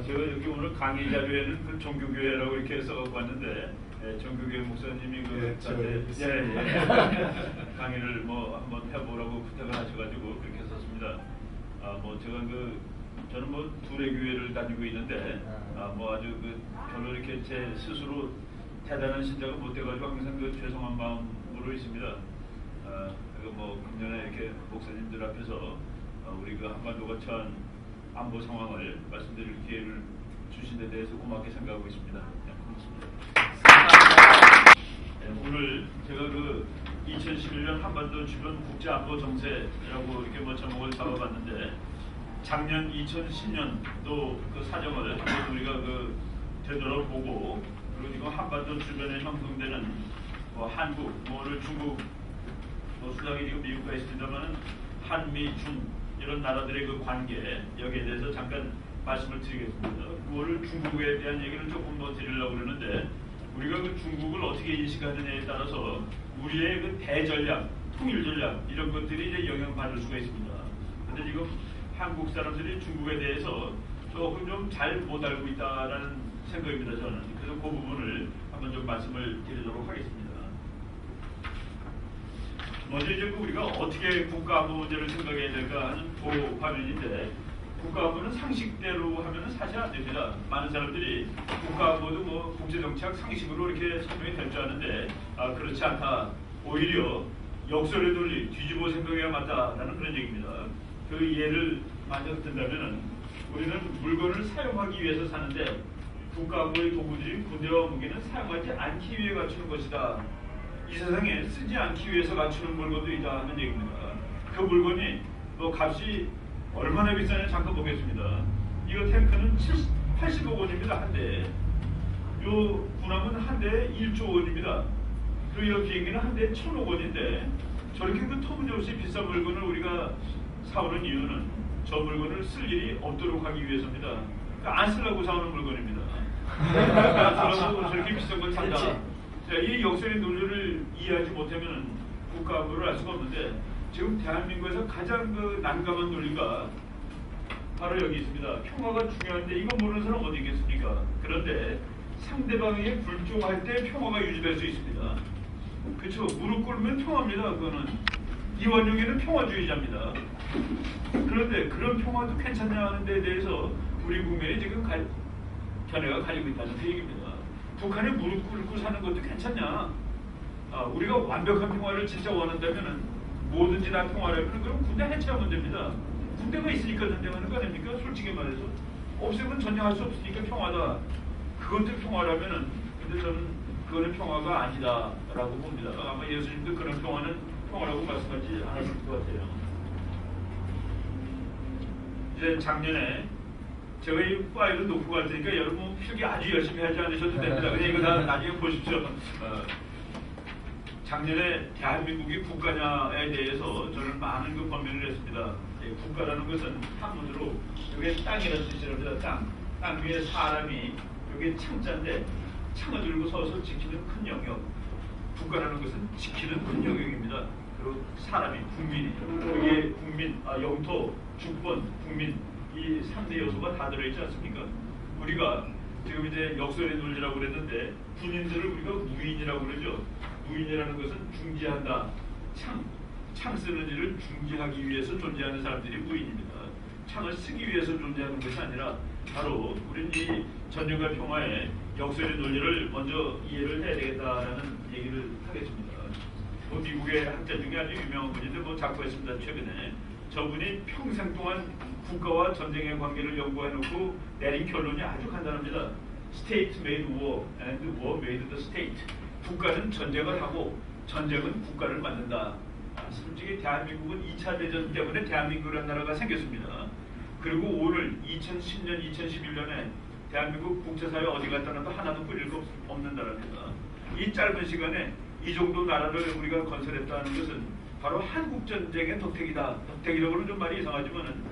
제가 여기 오늘 강의 자료에는 그 종교교회라고 이렇게 써갖고 왔는데, 종교교회 목사님이 강의를 뭐 한번 해보라고 부탁을 하셔가지고 그렇게 썼습니다. 저는 뭐 둘의 교회를 다니고 있는데, 아주 별로 이렇게 제 스스로 대단한 신자가 못 돼가지고 항상 죄송한 마음으로 있습니다. 금년에 이렇게 목사님들 앞에서 우리 한반도가 처한 안보 상황을 말씀드릴 기회를 주신 데 대해서 고맙게 생각하고 있습니다. 고맙습니다. 오늘 제가 2011년 한반도 주변 국제 안보 정세라고 이렇게 제목을 잡아봤는데, 작년 2010년도 그 사정을 한번 우리가 되돌아보고, 그리고 지금 한반도 주변에 형성되는 한국, 오늘 중국, 수당이 지금 미국과 있습니다만 한미, 중 이런 나라들의 그 관계, 여기에 대해서 잠깐 말씀을 드리겠습니다. 그거를 중국에 대한 얘기를 조금 더 드리려고 그러는데, 우리가 중국을 어떻게 인식하느냐에 따라서 우리의 대전략, 통일 전략 이런 것들이 이제 영향받을 수가 있습니다. 그런데 지금 한국 사람들이 중국에 대해서 조금 좀 잘 못 알고 있다라는 생각입니다, 저는. 그래서 그 부분을 한번 좀 말씀을 드리도록 하겠습니다. 먼저 이제 우리가 어떻게 국가안보 문제를 생각해야 될까 하는 화면인데, 국가안보는 상식대로 하면은 사실 안 됩니다. 많은 사람들이 국가안보도 국제정치학 상식으로 이렇게 설명이 될 줄 아는데, 그렇지 않다. 오히려 역설의 논리, 뒤집어 생각해야 맞다라는 그런 얘기입니다. 그 예를 만약 든다면은, 우리는 물건을 사용하기 위해서 사는데, 국가안보의 도구들인 군대와 무기는 사용하지 않기 위해 갖추는 것이다. 이 세상에 쓰지 않기 위해서 갖추는 물건도 있다 하는 얘기입니다. 그 물건이 값이 얼마나 비싸냐 잠깐 보겠습니다. 이거 탱크는 80억 원입니다. 한 대에. 요 군함은 한 대에 1조 원입니다. 그리고 이 비행기는 한 대에 1,000억 원인데, 저렇게 터무니없이 비싼 물건을 우리가 사오는 이유는 저 물건을 쓸 일이 없도록 하기 위해서입니다. 그러니까 안 쓰려고 사오는 물건입니다. 그래서 저렇게 비싼 걸 산다. 이 역설의 논리를 이해하지 못하면 국가안보를 알 수가 없는데, 지금 대한민국에서 가장 난감한 논리가 바로 여기 있습니다. 평화가 중요한데 이거 모르는 사람 어디 있겠습니까? 그런데 상대방에게 불종할 때 평화가 유지될 수 있습니다. 그렇죠? 무릎 꿇으면 평화입니다. 그거는 이완용에는 평화주의자입니다. 그런데 그런 평화도 괜찮냐 하는 데 대해서 우리 국민이 지금 견해가 갈리고 있다는 그 얘기입니다. 북한이 무릎 꿇고 사는 것도 괜찮냐? 우리가 완벽한 평화를 진짜 원한다면 뭐든지 다 평화라면 그럼 군대 해체하면 됩니다. 군대가 있으니까 전쟁하는 거 아닙니까? 솔직히 말해서. 없으면 전쟁할 수 없으니까 평화다. 그것도 평화라면은, 근데 저는 그거는 평화가 아니다라고 봅니다. 아마 예수님도 그런 평화는 평화라고 말씀하지 않았을 것 같아요. 이제 작년에 제가 이 파일을 놓고 갈 테니까 여러분 필기 아주 열심히 하지 않으셔도 됩니다. 그냥 이거 다 나중에 보십시오. 작년에 대한민국이 국가냐에 대해서 저는 많은 범위를 했습니다. 국가라는 것은 한문으로 여기 땅이라는 뜻이랍니다. 땅 위에 사람이 여기 창자인데 창을 들고 서서 지키는 큰 영역. 국가라는 것은 지키는 큰 영역입니다. 그리고 사람이, 국민이, 여기에 국민, 영토, 주권, 국민, 이 3대 요소가 다 들어있지 않습니까? 우리가 지금 이제 역설의 논리라고 그랬는데, 군인들을 우리가 무인이라고 그러죠. 무인이라는 것은 중지한다. 창 쓰는 일을 중지하기 위해서 존재하는 사람들이 무인입니다. 창을 쓰기 위해서 존재하는 것이 아니라 바로 우리는 이 전쟁과 평화의 역설의 논리를 먼저 이해를 해야 되겠다라는 얘기를 하겠습니다. 미국의 학자 중에 아주 유명한 분인데 작고했습니다. 최근에 저분이 평생 동안 국가와 전쟁의 관계를 연구해놓고 내린 결론이 아주 간단합니다. State made war and war made the state. 국가는 전쟁을 하고 전쟁은 국가를 만든다. 솔직히 대한민국은 2차 대전 때문에 대한민국이라는 나라가 생겼습니다. 그리고 오늘 2010년, 2011년에 대한민국 국제사회 어디 갔다 놔도 하나도 뿌릴 거 없는 나라입니다. 이 짧은 시간에 이 정도 나라를 우리가 건설했다는 것은 바로 한국전쟁의 덕택이다. 덕택이라고는 좀 말이 이상하지만은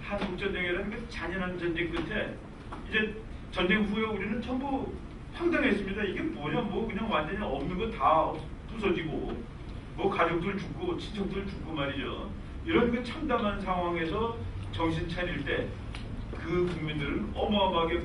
한국전쟁이라는 그 잔인한 전쟁 끝에 이제 전쟁 후에 우리는 전부 황당했습니다. 이게 뭐냐, 그냥 완전히 없는 거 다 부서지고, 가족들 죽고, 친척들 죽고 말이죠. 이런 그 참담한 상황에서 정신 차릴 때, 그 그 국민들은 어마어마하게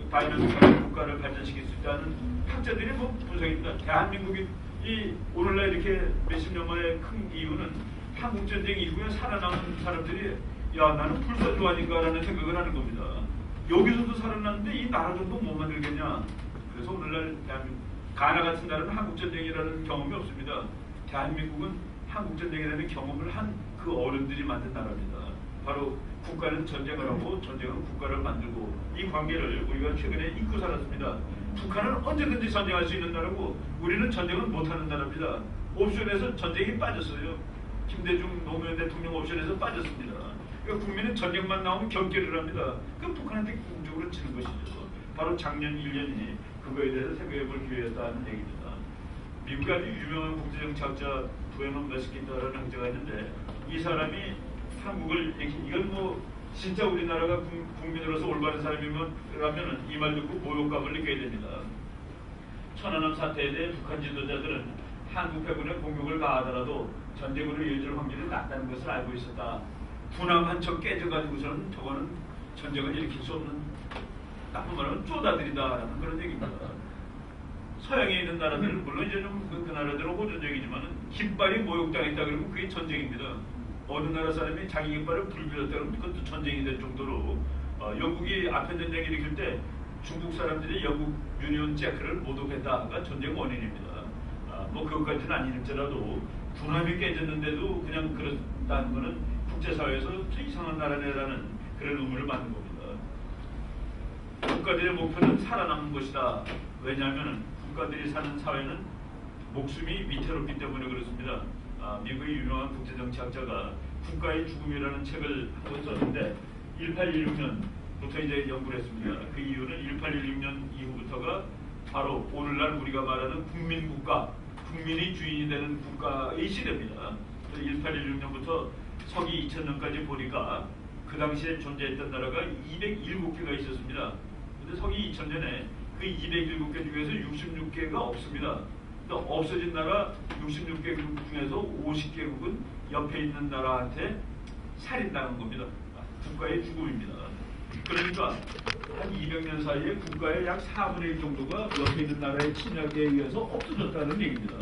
다이나믹하게 국가를 발전시킬 수 있다는 학자들이 뭐 분석입니다. 대한민국이 이 오늘날 이렇게 몇십 년 만에 큰 이유는 한국전쟁 이후에 살아남은 사람들이 야 나는 불사조 아닌가라는 생각을 하는 겁니다. 여기서도 살아났는데 이 나라 정도 못 만들겠냐. 그래서 오늘날 대한민국 가나 같은 나라는 한국전쟁이라는 경험이 없습니다. 대한민국은 한국전쟁이라는 경험을 한 그 어른들이 만든 나라입니다. 바로 국가는 전쟁을 하고 전쟁은 국가를 만들고 이 관계를 우리가 최근에 잊고 살았습니다. 북한은 언제든지 전쟁할 수 있는 나라고 우리는 전쟁을 못하는 나라입니다. 옵션에서 전쟁이 빠졌어요. 김대중 노무현 대통령 옵션에서 빠졌습니다. 그러니까 국민은 전쟁만 나오면 경계를 합니다. 그 북한한테 공적으로 치는 것이죠. 바로 작년 1년이 그거에 대해서 생각해볼 기회였다는 얘기입니다. 미국의 아주 유명한 국제정치학자 부에논 메스킨더라는 학자가 있는데 이 사람이 한국을 이건 뭐 진짜 우리나라가 국민으로서 올바른 사람이라면 이 말 듣고 모욕감을 느껴야 됩니다. 천안함 사태에 대해 북한 지도자들은 한국 해군의 공격을 가하더라도 전쟁으로 이어질 확률이 낮다는 것을 알고 있었다. 군함 한 척 깨져가지고서는 저거는 전쟁을 일으킬 수 없는 나쁜 말하면 쪼다들이다라는 그런 얘기입니다. 서양에 있는 나라들은 물론 이제 좀 그 나라들은 호전적이지만은 깃발이 모욕당했다 그러면 그게 전쟁입니다. 어느 나라 사람이 자기 깃발을 불빌었다 그러면 그것도 전쟁이 될 정도로 영국이 아편 전쟁 일으킬 때 중국 사람들이 영국 유니온 잭크를 모독했다가 전쟁 원인입니다. 뭐 그것까지는 아닐지라도 군함이 깨졌는데도 그냥 그렇다는 것은 국제사회에서 이상한 나라네라는 그런 의문을 받는 겁니다. 국가들의 목표는 살아남는 것이다. 왜냐하면 국가들이 사는 사회는 목숨이 위태롭기 때문에 그렇습니다. 미국의 유명한 국제정치학자가 국가의 죽음이라는 책을 한번 썼는데 1816년부터 이제 연구를 했습니다. 그 이유는 1816년 이후부터가 바로 오늘날 우리가 말하는 국민국가, 국민이 주인이 되는 국가의 시대입니다. 1816년부터 서기 2000년까지 보니까 그 당시에 존재했던 나라가 207개가 있었습니다. 근데 서기 2000년에 그 207개 중에서 66개가 없습니다. 없어진 나라 66개국 중에서 50개국은 옆에 있는 나라한테 살인당한 겁니다. 국가의 죽음입니다. 그러니까 한 200년 사이에 국가의 약 4분의 1 정도가 옆에 있는 나라의 침략에 의해서 없어졌다는 얘기입니다.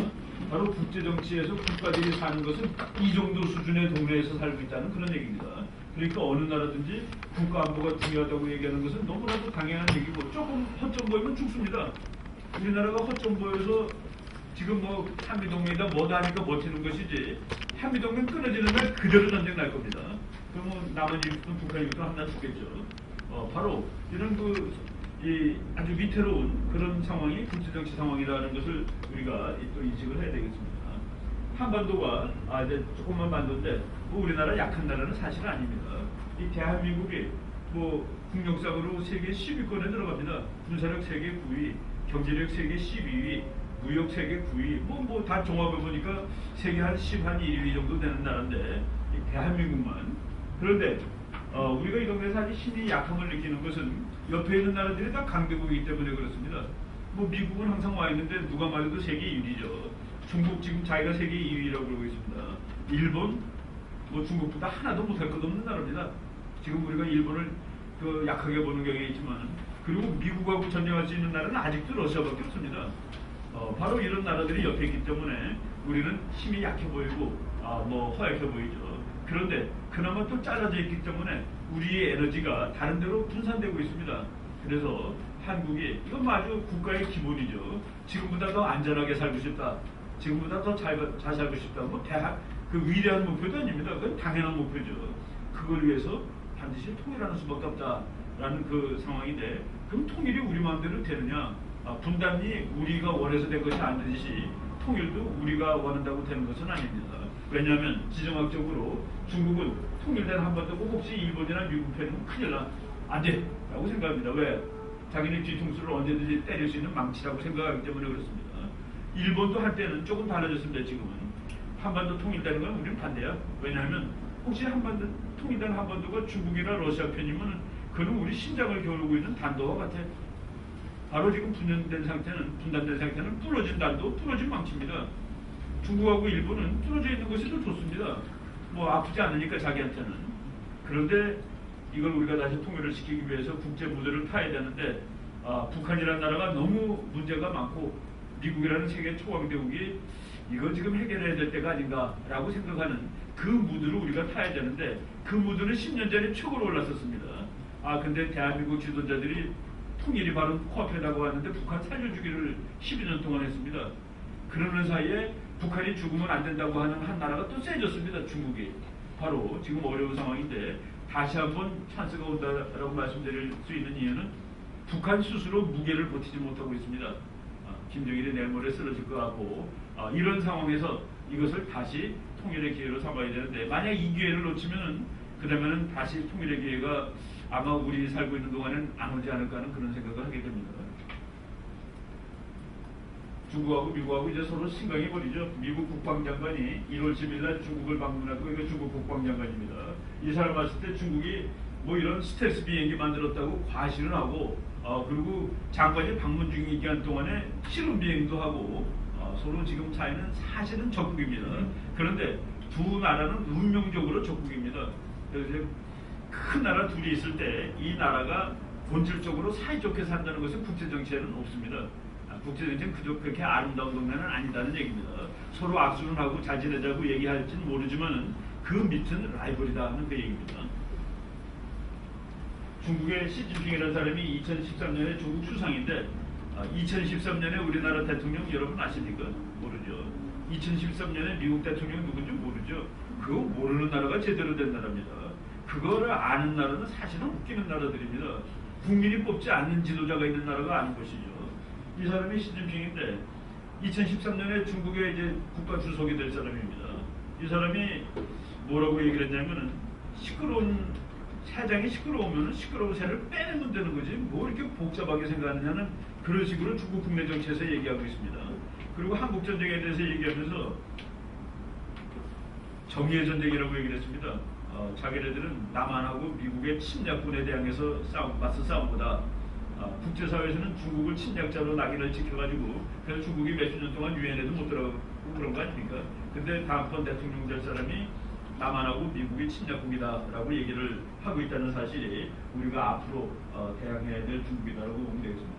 바로 국제정치에서 국가들이 사는 것은 이 정도 수준의 동네에서 살고 있다는 그런 얘기입니다. 그러니까 어느 나라든지 국가 안보가 중요하다고 얘기하는 것은 너무나도 당연한 얘기고 조금 허점 보이면 죽습니다. 우리나라가 허점 보여서 지금 뭐 한미동맹이다 뭐다 하니까 버티는 것이지 한미동맹 끊어지는 날 그대로 전쟁 날 겁니다. 그러면 남한 일부터 북한 일부터 하나 죽겠죠. 바로 이런 이 아주 위태로운 그런 상황이 국제정치 상황이라는 것을 우리가 또 인식을 해야 되겠습니다. 한반도가 이제 조금만 반도인데 뭐 우리나라 약한 나라는 사실 아닙니다. 이 대한민국이 뭐 국력상으로 세계 10위권에 들어갑니다. 군사력 세계 9위, 경제력 세계 12위, 무역 세계 9위, 뭐 다 종합해 보니까 세계 한 10, 한 1위 정도 되는 나라인데 이 대한민국만. 그런데 우리가 이 동네에서 아주 힘이 약함을 느끼는 것은 옆에 있는 나라들이 다 강대국이기 때문에 그렇습니다. 뭐 미국은 항상 와 있는데 누가 말해도 세계 1위죠. 중국 지금 자기가 세계 2위라고 그러고 있습니다. 일본 뭐 중국보다 하나도 못할 것 없는 나라입니다. 지금 우리가 일본을 약하게 보는 경향이 있지만 그리고 미국하고 전쟁할 수 있는 나라는 아직도 러시아밖에 없습니다. 바로 이런 나라들이 옆에 있기 때문에 우리는 힘이 약해 보이고 뭐 허약해 보이죠. 그런데 그나마 또 잘라져 있기 때문에 우리의 에너지가 다른 데로 분산되고 있습니다. 그래서 한국이 이건 아주 국가의 기본이죠. 지금보다 더 안전하게 살고 싶다. 지금보다 더 잘 살고 싶다. 뭐 그 위대한 목표도 아닙니다. 그건 당연한 목표죠. 그걸 위해서 반드시 통일하는 수밖에 없다라는 그 상황인데 그럼 통일이 우리 마음대로 되느냐? 분단이 우리가 원해서 된 것이 아니듯이 통일도 우리가 원한다고 되는 것은 아닙니다. 왜냐하면 지정학적으로 중국은 통일된 한반도고 혹시 일본이나 미국 편이면 큰일 안 돼! 라고 생각합니다. 왜? 자기네 뒤통수를 언제든지 때릴 수 있는 망치라고 생각하기 때문에 그렇습니다. 일본도 한때는 조금 달라졌습니다. 지금은. 한반도 통일되는 건 우리는 반대야. 왜냐하면 혹시 통일된 한반도가 중국이나 러시아 편이면 그는 우리 심장을 겨누고 있는 단도와 같아. 바로 지금 분단된 상태는 부러진 단도, 부러진 망치입니다. 중국하고 일본은 부러져 있는 것이 더 좋습니다. 뭐 아프지 않으니까 자기한테는. 그런데 이걸 우리가 다시 통일을 시키기 위해서 국제 무대를 타야 되는데 북한이라는 나라가 너무 문제가 많고 미국이라는 세계 초강대국이 이거 지금 해결해야 될 때가 아닌가라고 생각하는 그 무드를 우리가 타야 되는데 그 무드는 10년 전에 최고로 올랐었습니다. 근데 대한민국 지도자들이 통일이 바로 코앞에 다가왔는데 북한 살려주기를 12년 동안 했습니다. 그러는 사이에 북한이 죽으면 안 된다고 하는 한 나라가 또 세졌습니다. 중국이. 바로 지금 어려운 상황인데 다시 한번 찬스가 온다라고 말씀드릴 수 있는 이유는 북한 스스로 무게를 버티지 못하고 있습니다. 김정일이 내일 모레 쓰러질 것 같고 이런 상황에서 이것을 다시 통일의 기회로 삼아야 되는데 만약 이 기회를 놓치면 그다음에는 다시 통일의 기회가 아마 우리 살고 있는 동안은 안 오지 않을까 하는 그런 생각을 하게 됩니다. 중국하고 미국하고 이제 서로 심각해 버리죠. 미국 국방장관이 1월 10일 날 중국을 방문하고 이거 중국 국방장관입니다. 이 사람 왔을 때 중국이 뭐 이런 스텔스 비행기 만들었다고 과시를 하고 그리고 장관이 방문 중인 기간 동안에 실험 비행도 하고 서로 지금 차이는 사실은 적국입니다. 그런데 두 나라는 운명적으로 적국입니다. 그래서 큰 나라 둘이 있을 때 이 나라가 본질적으로 사이좋게 산다는 것은 국제정치에는 없습니다. 국제정치는 그저 그렇게 아름다운 동네는 아니다는 얘기입니다. 서로 악수는 하고 잘 지내자고 얘기할지는 모르지만 그 밑은 라이벌이다 하는 그 얘기입니다. 중국의 시진핑이라는 사람이 2013년에 중국 수상인데 2013년에 우리나라 대통령 여러분 아십니까? 모르죠. 2013년에 미국 대통령 누군지 모르죠. 그거 모르는 나라가 제대로 된 나라입니다. 그거를 아는 나라는 사실은 웃기는 나라들입니다. 국민이 뽑지 않는 지도자가 있는 나라가 아닌 것이죠. 이 사람이 시진핑인데 2013년에 중국의 이제 국가 주석이 될 사람입니다. 이 사람이 뭐라고 얘기를 했냐면은 시끄러운 새장이 시끄러우면 시끄러운 새를 빼내면 되는 거지 뭐 이렇게 복잡하게 생각하느냐는 그런 식으로 중국 국내 정치에서 얘기하고 있습니다. 그리고 한국 전쟁에 대해서 얘기하면서 정의의 전쟁이라고 얘기를 했습니다. 자기네들은 남한하고 미국의 침략군에 대항해서 맞서 싸움보다 국제사회에서는 중국을 침략자로 낙인을 찍혀가지고 그래서 중국이 몇십 년 동안 유엔에도 못 들어가고 그런 거 아닙니까? 근데 다음번 대통령 될 사람이 남한하고 미국이 침략국이다라고 얘기를 하고 있다는 사실이 우리가 앞으로 대항해야 될 중국이다라고 보면 되겠습니다.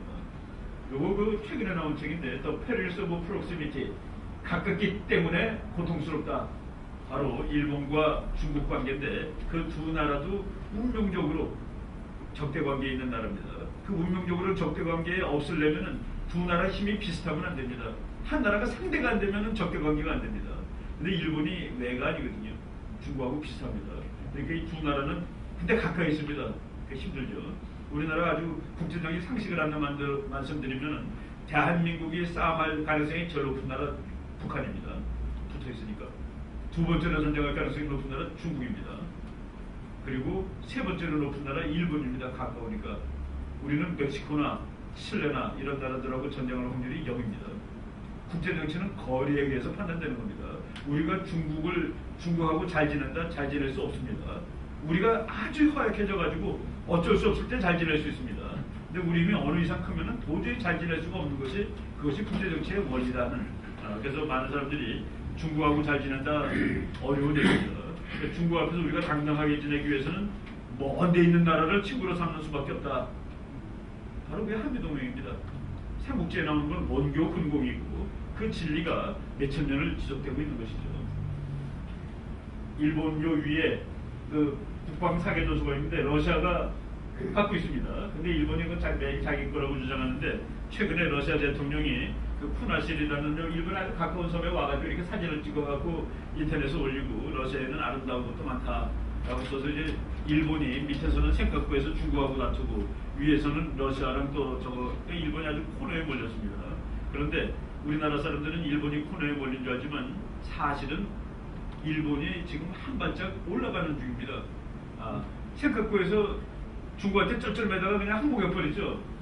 요거 그 최근에 나온 책인데 The Perils of Proximity, 가깝기 때문에 고통스럽다. 바로 일본과 중국 관계인데 그 두 나라도 운명적으로 적대관계에 있는 나라입니다. 그 운명적으로 적대관계에 없으려면 두 나라 힘이 비슷하면 안 됩니다. 한 나라가 상대가 안 되면 적대관계가 안 됩니다. 근데 일본이 외가 아니거든요. 중국하고 비슷합니다. 그러니까 이 두 나라는 근데 가까이 있습니다. 힘들죠. 우리나라가 아주 국제적인 상식을 하나 말씀드리면 대한민국이 싸움할 가능성이 제일 높은 나라 북한입니다. 붙어 있으니까. 두 번째로 전쟁할 가능성이 높은 나라 중국입니다. 그리고 세 번째로 높은 나라 일본입니다. 가까우니까. 우리는 멕시코나 칠레나 이런 나라들하고 전쟁할 확률이 0입니다. 국제정치는 거리에 의해서 판단되는 겁니다. 우리가 중국하고 잘 지낸다, 잘 지낼 수 없습니다. 우리가 아주 허약해져가지고 어쩔 수 없을 때 잘 지낼 수 있습니다. 근데 우리 힘이 어느 이상 크면은 도저히 잘 지낼 수가 없는 것이 그것이 국제정치의 원리라는. 그래서 많은 사람들이 중국하고 잘 지낸다 어려운 얘기입니다. 중국 앞에서 우리가 당당하게 지내기 위해서는 먼데 있는 나라를 친구로 삼는 수밖에 없다. 바로 그게 한미동맹입니다. 삼국지에 나오는 건 원교 근공이고 그 진리가 몇천 년을 지속되고 있는 것이죠. 일본요 위에 그 국방 사계도서가 있는데 러시아가 갖고 있습니다. 근데 일본이 그 자기 거라고 주장하는데 최근에 러시아 대통령이 그 푸나실이라는 일본 아주 가까운 섬에 와가지고 이렇게 사진을 찍어갖고 인터넷에 올리고 러시아에는 아름다운 것도 많다라고 써서 이제 일본이 밑에서는 생각구에서 중국하고 다투고 위에서는 러시아랑 또 저거 일본이 아주 코너에 몰렸습니다. 그런데 우리나라 사람들은 일본이 코너에 몰린 줄 알지만 사실은 일본이 지금 한 발짝 올라가는 중입니다. 생각구에서 중국한테 쩔쩔매다가 그냥 항복해버리죠.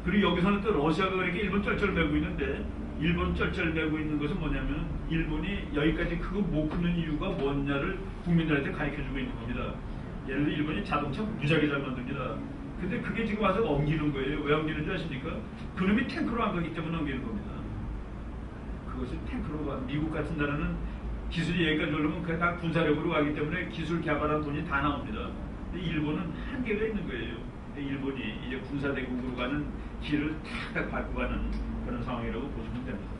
그리고 여기서는 또 러시아가 그렇게 일본 쩔쩔매고 있는데 일본 쩔쩔매고 있는 것은 뭐냐면 일본이 여기까지 크고 못 크는 이유가 뭐냐를 국민들한테 가르쳐주고 있는 겁니다. 예를 들어 일본이 자동차 무지하게 잘 만듭니다. 근데 그게 지금 와서 엉기는 거예요. 왜 엉기는 줄 아십니까? 그놈이 탱크로 안 가기 때문에 엉기는 겁니다. 그것이 탱크로 가. 미국 같은 나라는 기술이 여기까지 오려면 그게 다 군사력으로 가기 때문에 기술 개발한 돈이 다 나옵니다. 근데 일본은 한계가 있는 거예요. 일본이 이제 군사대국으로 가는 길을 탁 밟고 가는 그런 상황이라고 보시면 됩니다.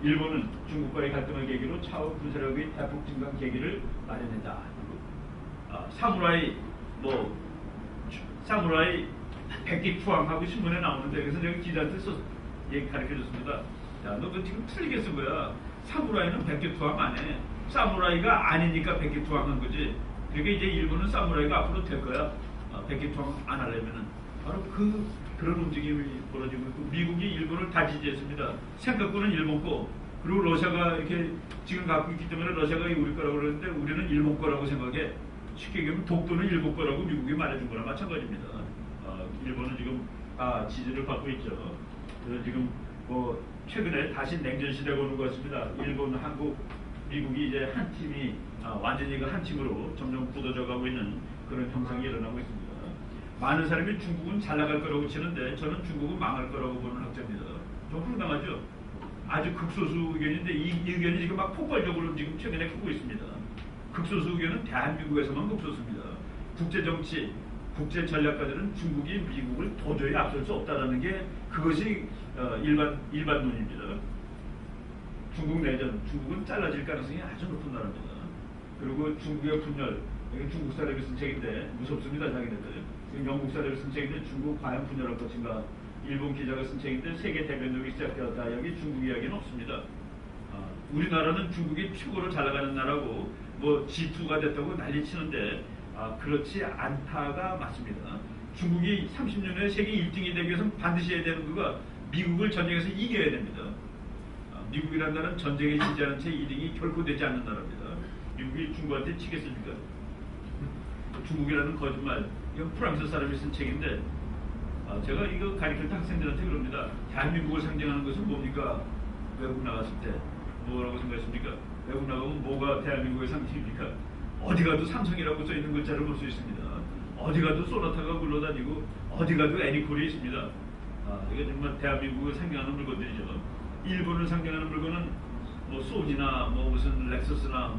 일본은 중국과의 갈등을 계기로 차후 군사력의 대폭 증강 계기를 마련했다. 사무라이 백기 투항하고 신문에 나오는데 그래서 내가 기자한테 가르쳐줬습니다. 야, 너 그 지금 틀리게 쓴 거야. 사무라이는 백기 투항 안 해. 사무라이가 아니니까 백기 투항한 거지. 그러니까 이제 일본은 사무라이가 앞으로 될 거야. 백기 투항 안 하려면은 바로 그런 움직임이 벌어지고 있고 미국이 일본을 다 지지했습니다. 생각보는 일본 거. 그리고 러시아가 이렇게 지금 갖고 있기 때문에 러시아가 우리 거라고 그러는데 우리는 일본 거라고 생각해. 쉽게 얘기하면 독도는 일본 거라고 미국이 말해준 거나 마찬가지입니다. 일본은 지금 지지를 받고 있죠. 그래서 지금 최근에 다시 냉전 시대가 오는 것 같습니다. 일본, 한국, 미국이 이제 한 팀이 완전히 한 팀으로 점점 굳어져 가고 있는 그런 형상이 일어나고 있습니다. 많은 사람이 중국은 잘 나갈 거라고 치는데 저는 중국은 망할 거라고 보는 학자입니다. 좀 황당하죠? 아주 극소수 의견인데 이 의견이 지금 막 폭발적으로 지금 최근에 크고 있습니다. 극소수 의견은 대한민국에서만 극소수입니다. 국제정치, 국제전략가들은 중국이 미국을 도저히 앞설 수 없다는 게 그것이 일반론입니다. 중국 내전, 중국은 잘라질 가능성이 아주 높은 나라입니다. 그리고 중국의 분열, 여기 중국 사람이 쓴 책인데 무섭습니다, 자기네들. 영국 사람이 쓴 책인데 중국 과연 분열할 것인가. 일본 기자가 쓴 책인데 세계 대변력이 시작되었다. 여기 중국 이야기는 없습니다. 우리나라는 중국이 최고로 잘 나가는 나라고 G2가 됐다고 난리치는데 그렇지 않다가 맞습니다. 중국이 30년에 세계 1등이 되기 위해서는 반드시 해야 되는 거가 미국을 전쟁에서 이겨야 됩니다. 미국이라는 나라는 전쟁에 지지하는 채 2등이 결코 되지 않는 나라입니다. 미국이 중국한테 치겠습니까? 중국이라는 거짓말. 이건 프랑스 사람이 쓴 책인데 제가 이거 가르칠 때 학생들한테 그럽니다. 대한민국을 상징하는 것은 뭡니까? 외국 나갔을 때 뭐라고 생각했습니까? 외국 나가면 뭐가 대한민국의 상징입니까? 어디 가도 삼성이라고 써있는 글자를 볼 수 있습니다. 어디 가도 소나타가 굴러다니고 어디 가도 애니콜이 있습니다. 이게 정말 대한민국을 상징하는 물건들이죠. 일본을 상징하는 물건은 소니나 무슨 렉서스나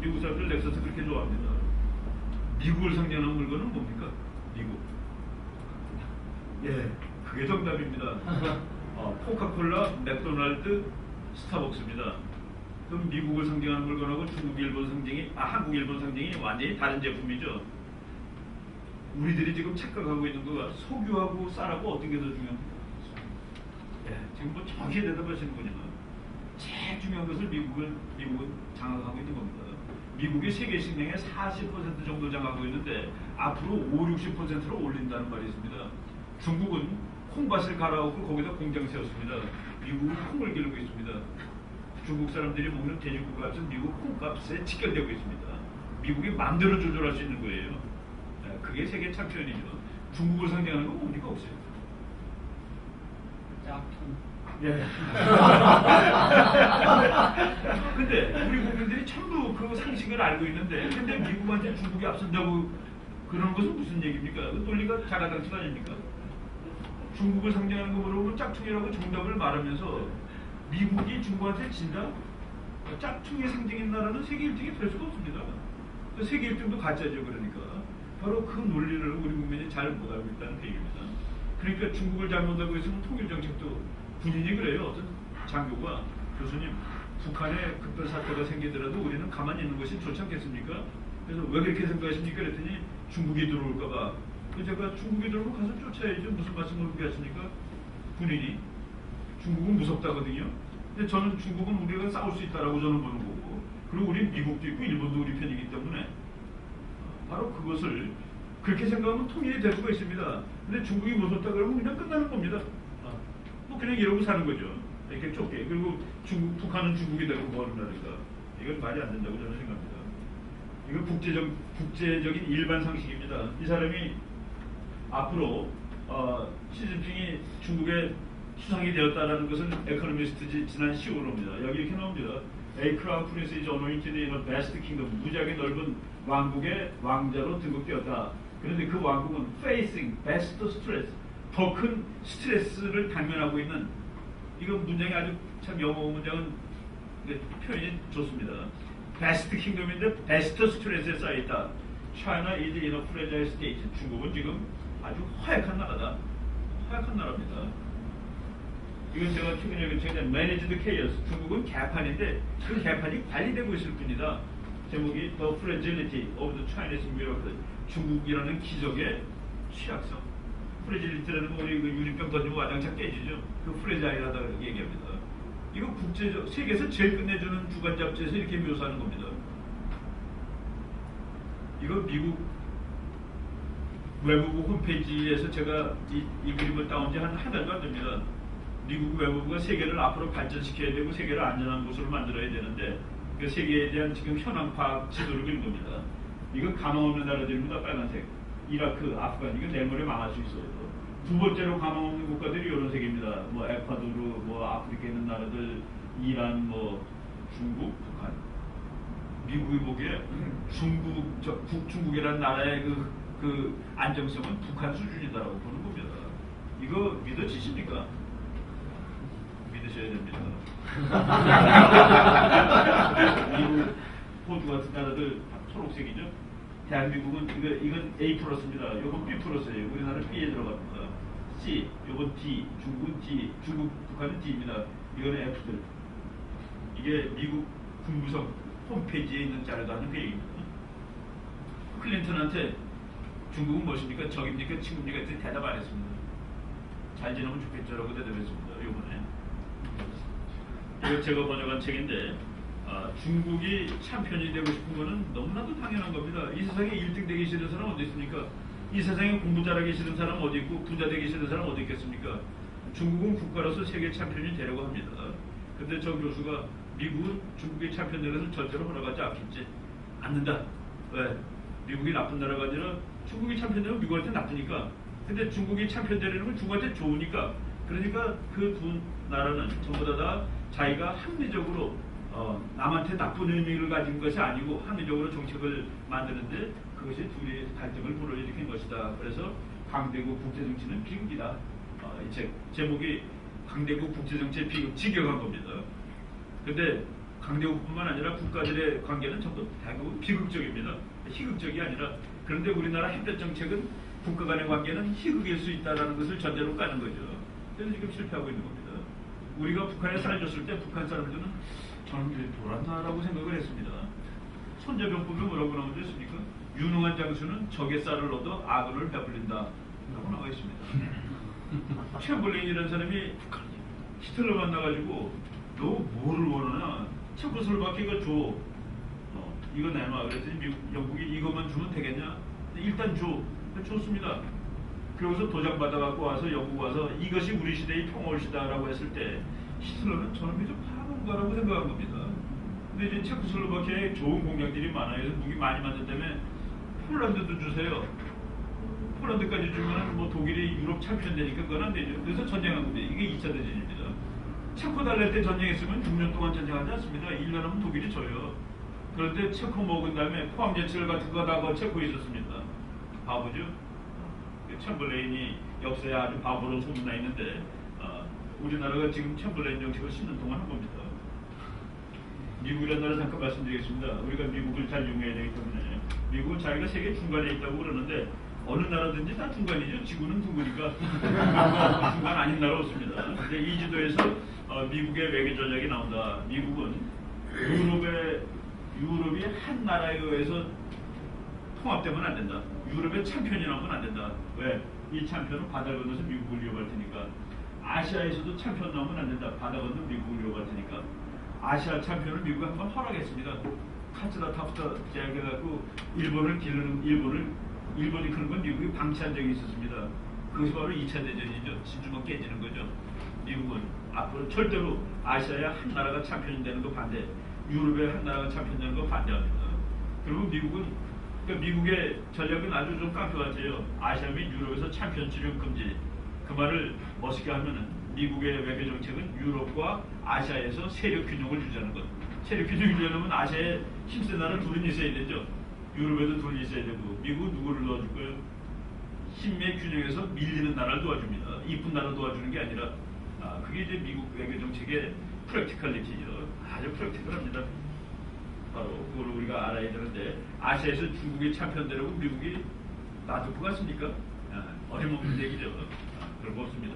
미국 사람들 렉서스 그렇게 좋아합니다. 미국을 상징하는 물건은 뭡니까? 미국. 예, 그게 정답입니다. 코카콜라, 맥도날드, 스타벅스입니다. 그럼 미국을 상징하는 물건하고 중국, 일본 상징이, 한국, 일본 상징이 완전히 다른 제품이죠. 우리들이 지금 착각하고 있는 거가 석유하고 쌀하고 어떤 게 더 중요합니까? 예, 지금 정확히 대답하시는군요. 제일 중요한 것을 미국은 장악하고 있는 겁니다. 미국이 세계 식량의 40% 정도 장악하고 있는데 앞으로 50-60%로 올린다는 말이 있습니다. 중국은 콩밭을 갈아엎고 거기다 공장 세웠습니다. 미국은 콩을 기르고 있습니다. 중국 사람들이 먹는 돼지고기 값은 미국 콩값에 직결되고 있습니다. 미국이 마음대로 조절할 수 있는 거예요. 그게 세계 창조연이죠. 중국을 상징하는 건 뭡니까? 없어요. 짝퉁. 예. 근데 우리 국민들이 전부 그 상식을 알고 있는데 근데 미국한테 중국이 앞선다고 그러는 것은 무슨 얘기입니까? 그 논리가 자가당착 아닙니까? 중국을 상징하는 거 물어보면 짝퉁이라고 정답을 말하면서 미국이 중국한테 진다? 짝퉁의 상징인 나라는 세계 1등이 될 수가 없습니다. 세계 1등도 가짜죠. 그러니까 바로 그 논리를 우리 국민이 잘 못 알고 있다는 얘기입니다. 그러니까 중국을 잘못하고 있으면 통일정책도 군인이 그래요. 어떤 장교가 교수님 북한에 급변 사태가 생기더라도 우리는 가만히 있는 것이 좋지 않겠습니까? 그래서 왜 그렇게 생각하십니까? 그랬더니 중국이 들어올까봐. 제가 중국이 들어오면 가서 쫓아야죠. 무슨 말씀을 그렇게 하십니까? 군인이. 중국은 무섭다거든요. 근데 저는 중국은 우리가 싸울 수 있다라고 저는 보는 거고 그리고 우리 미국도 있고 일본도 우리 편이기 때문에 바로 그것을 그렇게 생각하면 통일이 될 수가 있습니다. 근데 중국이 무섭다 그러면 그냥 끝나는 겁니다. 그냥 이러고 사는 거죠. 이렇게 좁게. 그리고 북한은 중국이 되고 뭐 하는 나라니까. 이건 말이 안 된다고 저는 생각합니다. 이건 국제적인 일반 상식입니다. 이 사람이 앞으로 시진핑이 중국의 수상이 되었다라는 것은 에코노미스트 지난 10월호입니다. 여기 이렇게 나옵니다. A crown prince is anointed in a vast kingdom. 무지하게 넓은 왕국의 왕자로 등극되었다. 그런데 그 왕국은 facing vast stress. 더 큰 스트레스를 당면하고 있는 이거 문장이 아주 참 영어 문장은 표현이 좋습니다. 베스트 킹덤인데 베스트 스트레스에 쌓여있다. China is in a fragile state. 중국은 지금 아주 허약한 나라다. 허약한 나라입니다. 이건 제가 최근에 Managed Chaos. 중국은 개판인데 그 개판이 관리되고 있을 뿐이다. 제목이 The Fragility of the Chinese Miracle. 중국이라는 기적의 취약성. 프레질리티라는 거 우리 그 유리병 던지고 와장창 깨지죠. 그 프레자일하다고 얘기합니다. 이거 국제적 세계에서 제일 끝내주는 주간 잡지에서 이렇게 묘사하는 겁니다. 이거 미국 외무부 홈페이지에서 제가 이 그림을 따온 지 한 달도 안 됩니다. 미국 외무부가 세계를 앞으로 발전시켜야 되고 세계를 안전한 곳으로 만들어야 되는데 그 세계에 대한 지금 현황 파악 지도를 그린 겁니다. 이건 가망 없는 나라들입니다. 빨간색. 이라크, 아프간, 이거 내일 모레 망할 수 있어요. 두 번째로 가망 없는 국가들이 이런 색입니다. 뭐 에콰도르, 뭐 아프리카에 있는 나라들, 이란, 뭐 중국, 북한. 미국이 보기에 중국이라는 나라의 그 안정성은 북한 수준이다라고 보는 겁니다. 이거 믿어지십니까? 믿으셔야 됩니다. 미국, 호주 같은 나라들 초록색이죠. 대한민국은 이건 A 플러스입니다. 이건 B 플러스예요. 우리나라는 B에 들어갑니다. C, 이건 D, 중국은 D, 북한은 D입니다. 이거는 F들. 이게 미국 국무성 홈페이지에 있는 자료다 하는 그 얘기입니다. 클린턴한테 중국은 무엇입니까? 적입니까? 친구입니까? 했더니 대답 안 했습니다. 잘 지내면 좋겠죠라고 대답했습니다. 이번에. 이거 제가 번역한 책인데 중국이 챔피언이 되고 싶은 거는 너무나도 당연한 겁니다. 이 세상에 1등 되기 싫은 사람 어디 있습니까? 이 세상에 공부 잘하기 싫은 사람 어디 있고 부자 되기 싫은 사람 어디 있겠습니까? 중국은 국가로서 세계 챔피언이 되려고 합니다. 근데 저 교수가 미국은 중국의 챔피언 되는 것을 절대로 허락하지 않는다. 왜? 미국이 나쁜 나라가 아니라 중국이 챔피언 되면 미국한테 나쁘니까. 근데 중국이 챔피언 되는 건 중국한테 좋으니까. 그러니까 그 두 나라는 전부 다 자기가 합리적으로 남한테 나쁜 의미를 가진 것이 아니고 합리적으로 정책을 만드는데 그것이 둘이 갈등을 불러일으킨 것이다. 그래서 강대국 국제정치는 비극이다. 이 책 제목이 강대국 국제정치의 비극, 직역한 겁니다. 근데 강대국뿐만 아니라 국가들의 관계는 전부 대부분 비극적입니다. 희극적이 아니라. 그런데 우리나라 햇볕 정책은 국가 간의 관계는 희극일 수 있다는 것을 전제로 까는 거죠. 그래서 지금 실패하고 있는 겁니다. 우리가 북한에 살아줬을 때 북한 사람들은 저는 돌았나라고 생각을 했습니다. 손자병법에 뭐라고 나오지 않습니까? 유능한 장수는 적의 쌀을 얻어 아군을 배불린다 라고 나와 있습니다. 챔벌레인이라는 사람이 히틀러 만나가지고 너 뭐를 원하나? 체코슬로바키아가 줘. 이거 내놔. 그랬더니 영국이 이것만 주면 되겠냐? 일단 줘. 좋습니다. 그러고서 도장 받아갖고 와서 영국 와서 이것이 우리 시대의 평화시다라고 했을 때 히틀러는 저놈이 좀 파는가라고 생각한 겁니다. 근데 이제 체코슬로바키아에 좋은 공장들이 많아요. 그래서 무기 많이 만든다면 폴란드도 주세요. 폴란드까지 주면 뭐 독일이 유럽 챔피언 되니까 그건 안 되죠. 그래서 전쟁한 겁니다. 이게 2차 대전입니다. 체코 달랠 때 전쟁했으면 6년 동안 전쟁하지 않습니다. 1년 하면 독일이 져요. 그런데 체코 먹은 다음에 포항제철 같은 거 다 체코에 있었습니다. 바보죠. 챔벌레인이 역사에 아주 바보로 소문나 있는데 우리나라가 지금 챔벌레인 정책을 10년 동안 한 겁니다. 미국이라는 나라 잠깐 말씀드리겠습니다. 우리가 미국을 잘 이용해야 되기 때문에 미국은 자기가 세계 중간에 있다고 그러는데 어느 나라든지 다 중간이죠. 지구는 둥그니까 중간 아닌 나라 없습니다. 근데 이 지도에서 미국의 외교 전략이 나온다. 미국은 유럽이 한 나라에 의해서 통합되면 안 된다. 유럽의 챔피언이 나오면 안 된다. 왜? 이 챔피언은 바다 건너서 미국을 위협할 테니까. 아시아에서도 챔피언 나오면 안 된다. 바다 건너 미국을 위협할 테니까. 아시아 챔피언을 미국이 한번 허락했습니다. 카츠라 타프타 제약해갖고 일본이 그런 건 미국이 방치한 적이 있었습니다. 그것이 바로 2차 대전이죠. 진주만 깨지는 거죠. 미국은 앞으로 절대로 아시아의 한 나라가 챔피언이 되는 거 반대, 유럽의 한 나라가 챔피언 되는 거 반대합니다. 그리고 미국의 전략은 아주 좀 깡패같아요. 아시아 및 유럽에서 챔피언 지령 금지. 그 말을 멋있게 하면은 미국의 외교 정책은 유럽과 아시아에서 세력 균형을 유지하는 것. 세력 균형을 유지하려면 아시아에 힘센 나라 둘은 있어야 되죠. 유럽에도 둘이 있어야 되고. 미국은 누구를 도와줄 거예요? 힘의 균형에서 밀리는 나라를 도와줍니다. 이쁜 나라 도와주는 게 아니라. 그게 이제 미국 외교 정책의 프랙티컬리티죠. 아주 프랙티컬합니다. 바로 그걸 우리가 알아야 되는데 아시아에서 중국이 참편되라고 미국이 놔둘 것 같습니까? 어림없는 얘기죠. 그런 거 없습니다.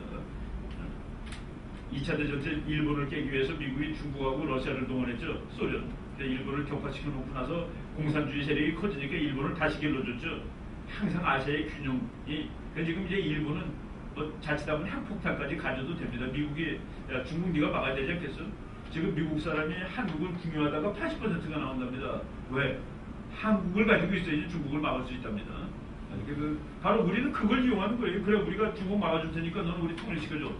2차 대전 때 일본을 깨기 위해서 미국이 중국하고 러시아를 동원했죠. 소련. 일본을 격파시켜 놓고 나서 공산주의 세력이 커지니까 일본을 다시 길러줬죠. 항상 아시아의 균형이. 지금 이제 일본은 뭐 자칫하면 핵폭탄까지 가져도 됩니다. 미국이 야, 중국 네가 막아야 되지 않겠어? 지금 미국 사람이 한국을 궁유하다가 80%가 나온답니다. 왜? 한국을 가지고 있어야지 중국을 막을 수 있답니다. 바로 우리는 그걸 이용하는 거예요. 그래 우리가 중국 막아줄 테니까 너는 우리 통일시켜줘.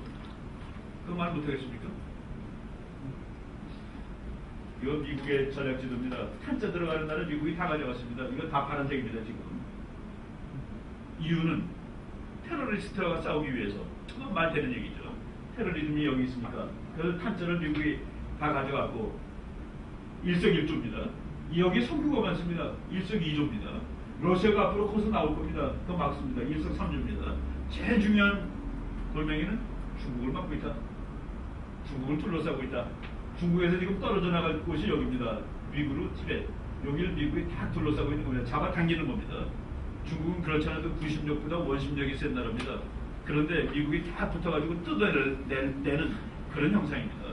그 말 못하겠습니까? 이거 미국의 전략 지도입니다. 한자 들어가는 나라 미국이 다 가져갔습니다. 이거 다 파란색입니다 지금. 이유는 테러리스트와 싸우기 위해서. 그건 말 되는 얘기죠. 테러리즘이 여기 있으니까. 그래서 탄자를 미국이 다 가져갔고 일석일조입니다. 여기 성규가 많습니다. 일석이조입니다. 러시아가 앞으로 커서 나올 겁니다. 더 막습니다. 일석삼조입니다. 제일 중요한 돌멩이는 중국을 막고 있다. 중국을 둘러싸고 있다. 중국에서 지금 떨어져 나갈 곳이 여기입니다. 위구르, 티베트. 여기를 미국이 다 둘러싸고 있는 겁니다. 잡아당기는 겁니다. 중국은 그렇지 않아도 구심력보다 원심력이 센 나라입니다. 그런데 미국이 다 붙어가지고 뜯어내는 그런 형상입니다.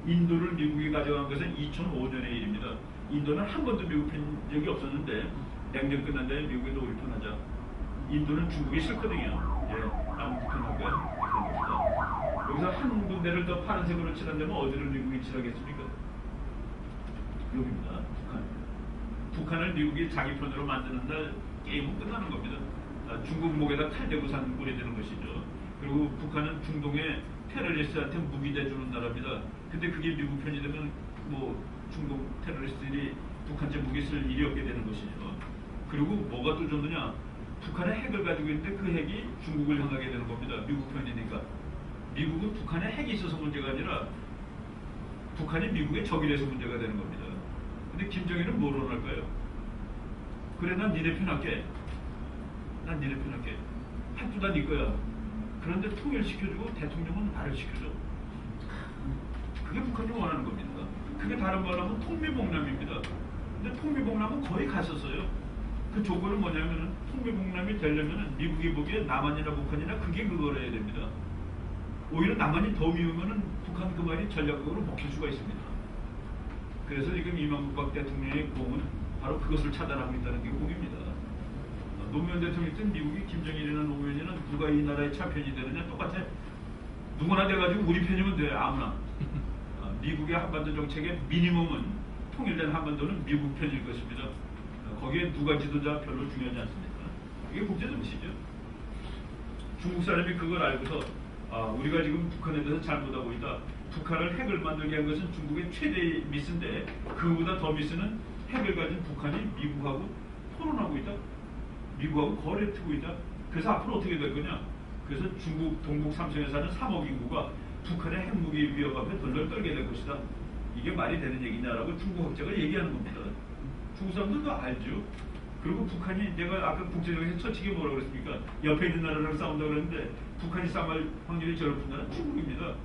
인도를 미국이 가져간 것은 2005년의 일입니다. 인도는 한 번도 미국 편 적이 없었는데 냉전 끝난 다음에 미국이 우리 편하자. 인도는 중국이 싫거든요. 예, 아무 편한 거야. 여기서 한 군데를 더 파란색으로 칠한다면 어디를 미국이 칠하겠습니까? 여기입니다. 북한. 북한을 미국이 자기 편으로 만드는 날 게임은 끝나는 겁니다. 중국 목에다 칼 대고 사는 꼴이 되는 것이죠. 그리고 북한은 중동의 테러리스트한테 무기 대주는 나라입니다. 근데 그게 미국 편이 되면 뭐 중동 테러리스트들이 북한제 무기 쓸 일이 없게 되는 것이죠. 그리고 뭐가 또 좋느냐? 북한의 핵을 가지고 있는데 그 핵이 중국을 향하게 되는 겁니다. 미국 편이니까. 미국은 북한에 핵이 있어서 문제가 아니라 북한이 미국의 적이라서 문제가 되는 겁니다. 근데 김정일은 뭐로 원할까요? 그래 난 니네 편 할게. 난 니네 편 할게. 핵도 다 네 거야. 그런데 통일시켜주고 대통령은 나를 시켜줘. 그게 북한이 원하는 겁니다. 그게 다른 말로 하면 통미봉남입니다. 근데 통미봉남은 거의 갔었어요. 그 조건은 뭐냐면은 통미봉남이 되려면은 미국이 보기에 남한이나 북한이나 그게 그거라 해야 됩니다. 오히려 남한이 더 미우면은 북한 그 말이 전략적으로 먹힐 수가 있습니다. 그래서 지금 이명박 박 대통령의 공은 바로 그것을 차단하고 있다는 게 공입니다. 노무현 대통령은 미국이 김정일이나 노무현이나 누가 이 나라의 참편이 되느냐 똑같아. 누구나 돼가지고 우리 편이면 돼. 아무나. 미국의 한반도 정책의 미니멈은 통일된 한반도는 미국 편일 것입니다. 거기에 누가 지도자 별로 중요하지 않습니다. 이게 국제정치죠. 중국 사람이 그걸 알고서 우리가 지금 북한에 대해서 잘못하고 있다. 북한을 핵을 만들게 한 것은 중국의 최대의 미스인데 그보다 더 미스는 핵을 가진 북한이 미국하고 토론하고 있다. 미국하고 거래를 트고 있다. 그래서 앞으로 어떻게 될 거냐. 그래서 중국 동북 삼성에 사는 3억 인구가 북한의 핵무기 위협 앞에 덜덜 떨게 될 것이다. 이게 말이 되는 얘기냐라고 중국 학자가 얘기하는 겁니다. 중국 사람들도 알죠. 그리고 북한이 내가 아까 국제적에서 처치기 뭐라고 그랬습니까? 옆에 있는 나라랑 싸운다고 그랬는데 북한이 싸움할 확률이 제일 높은 나라는 중국입니다.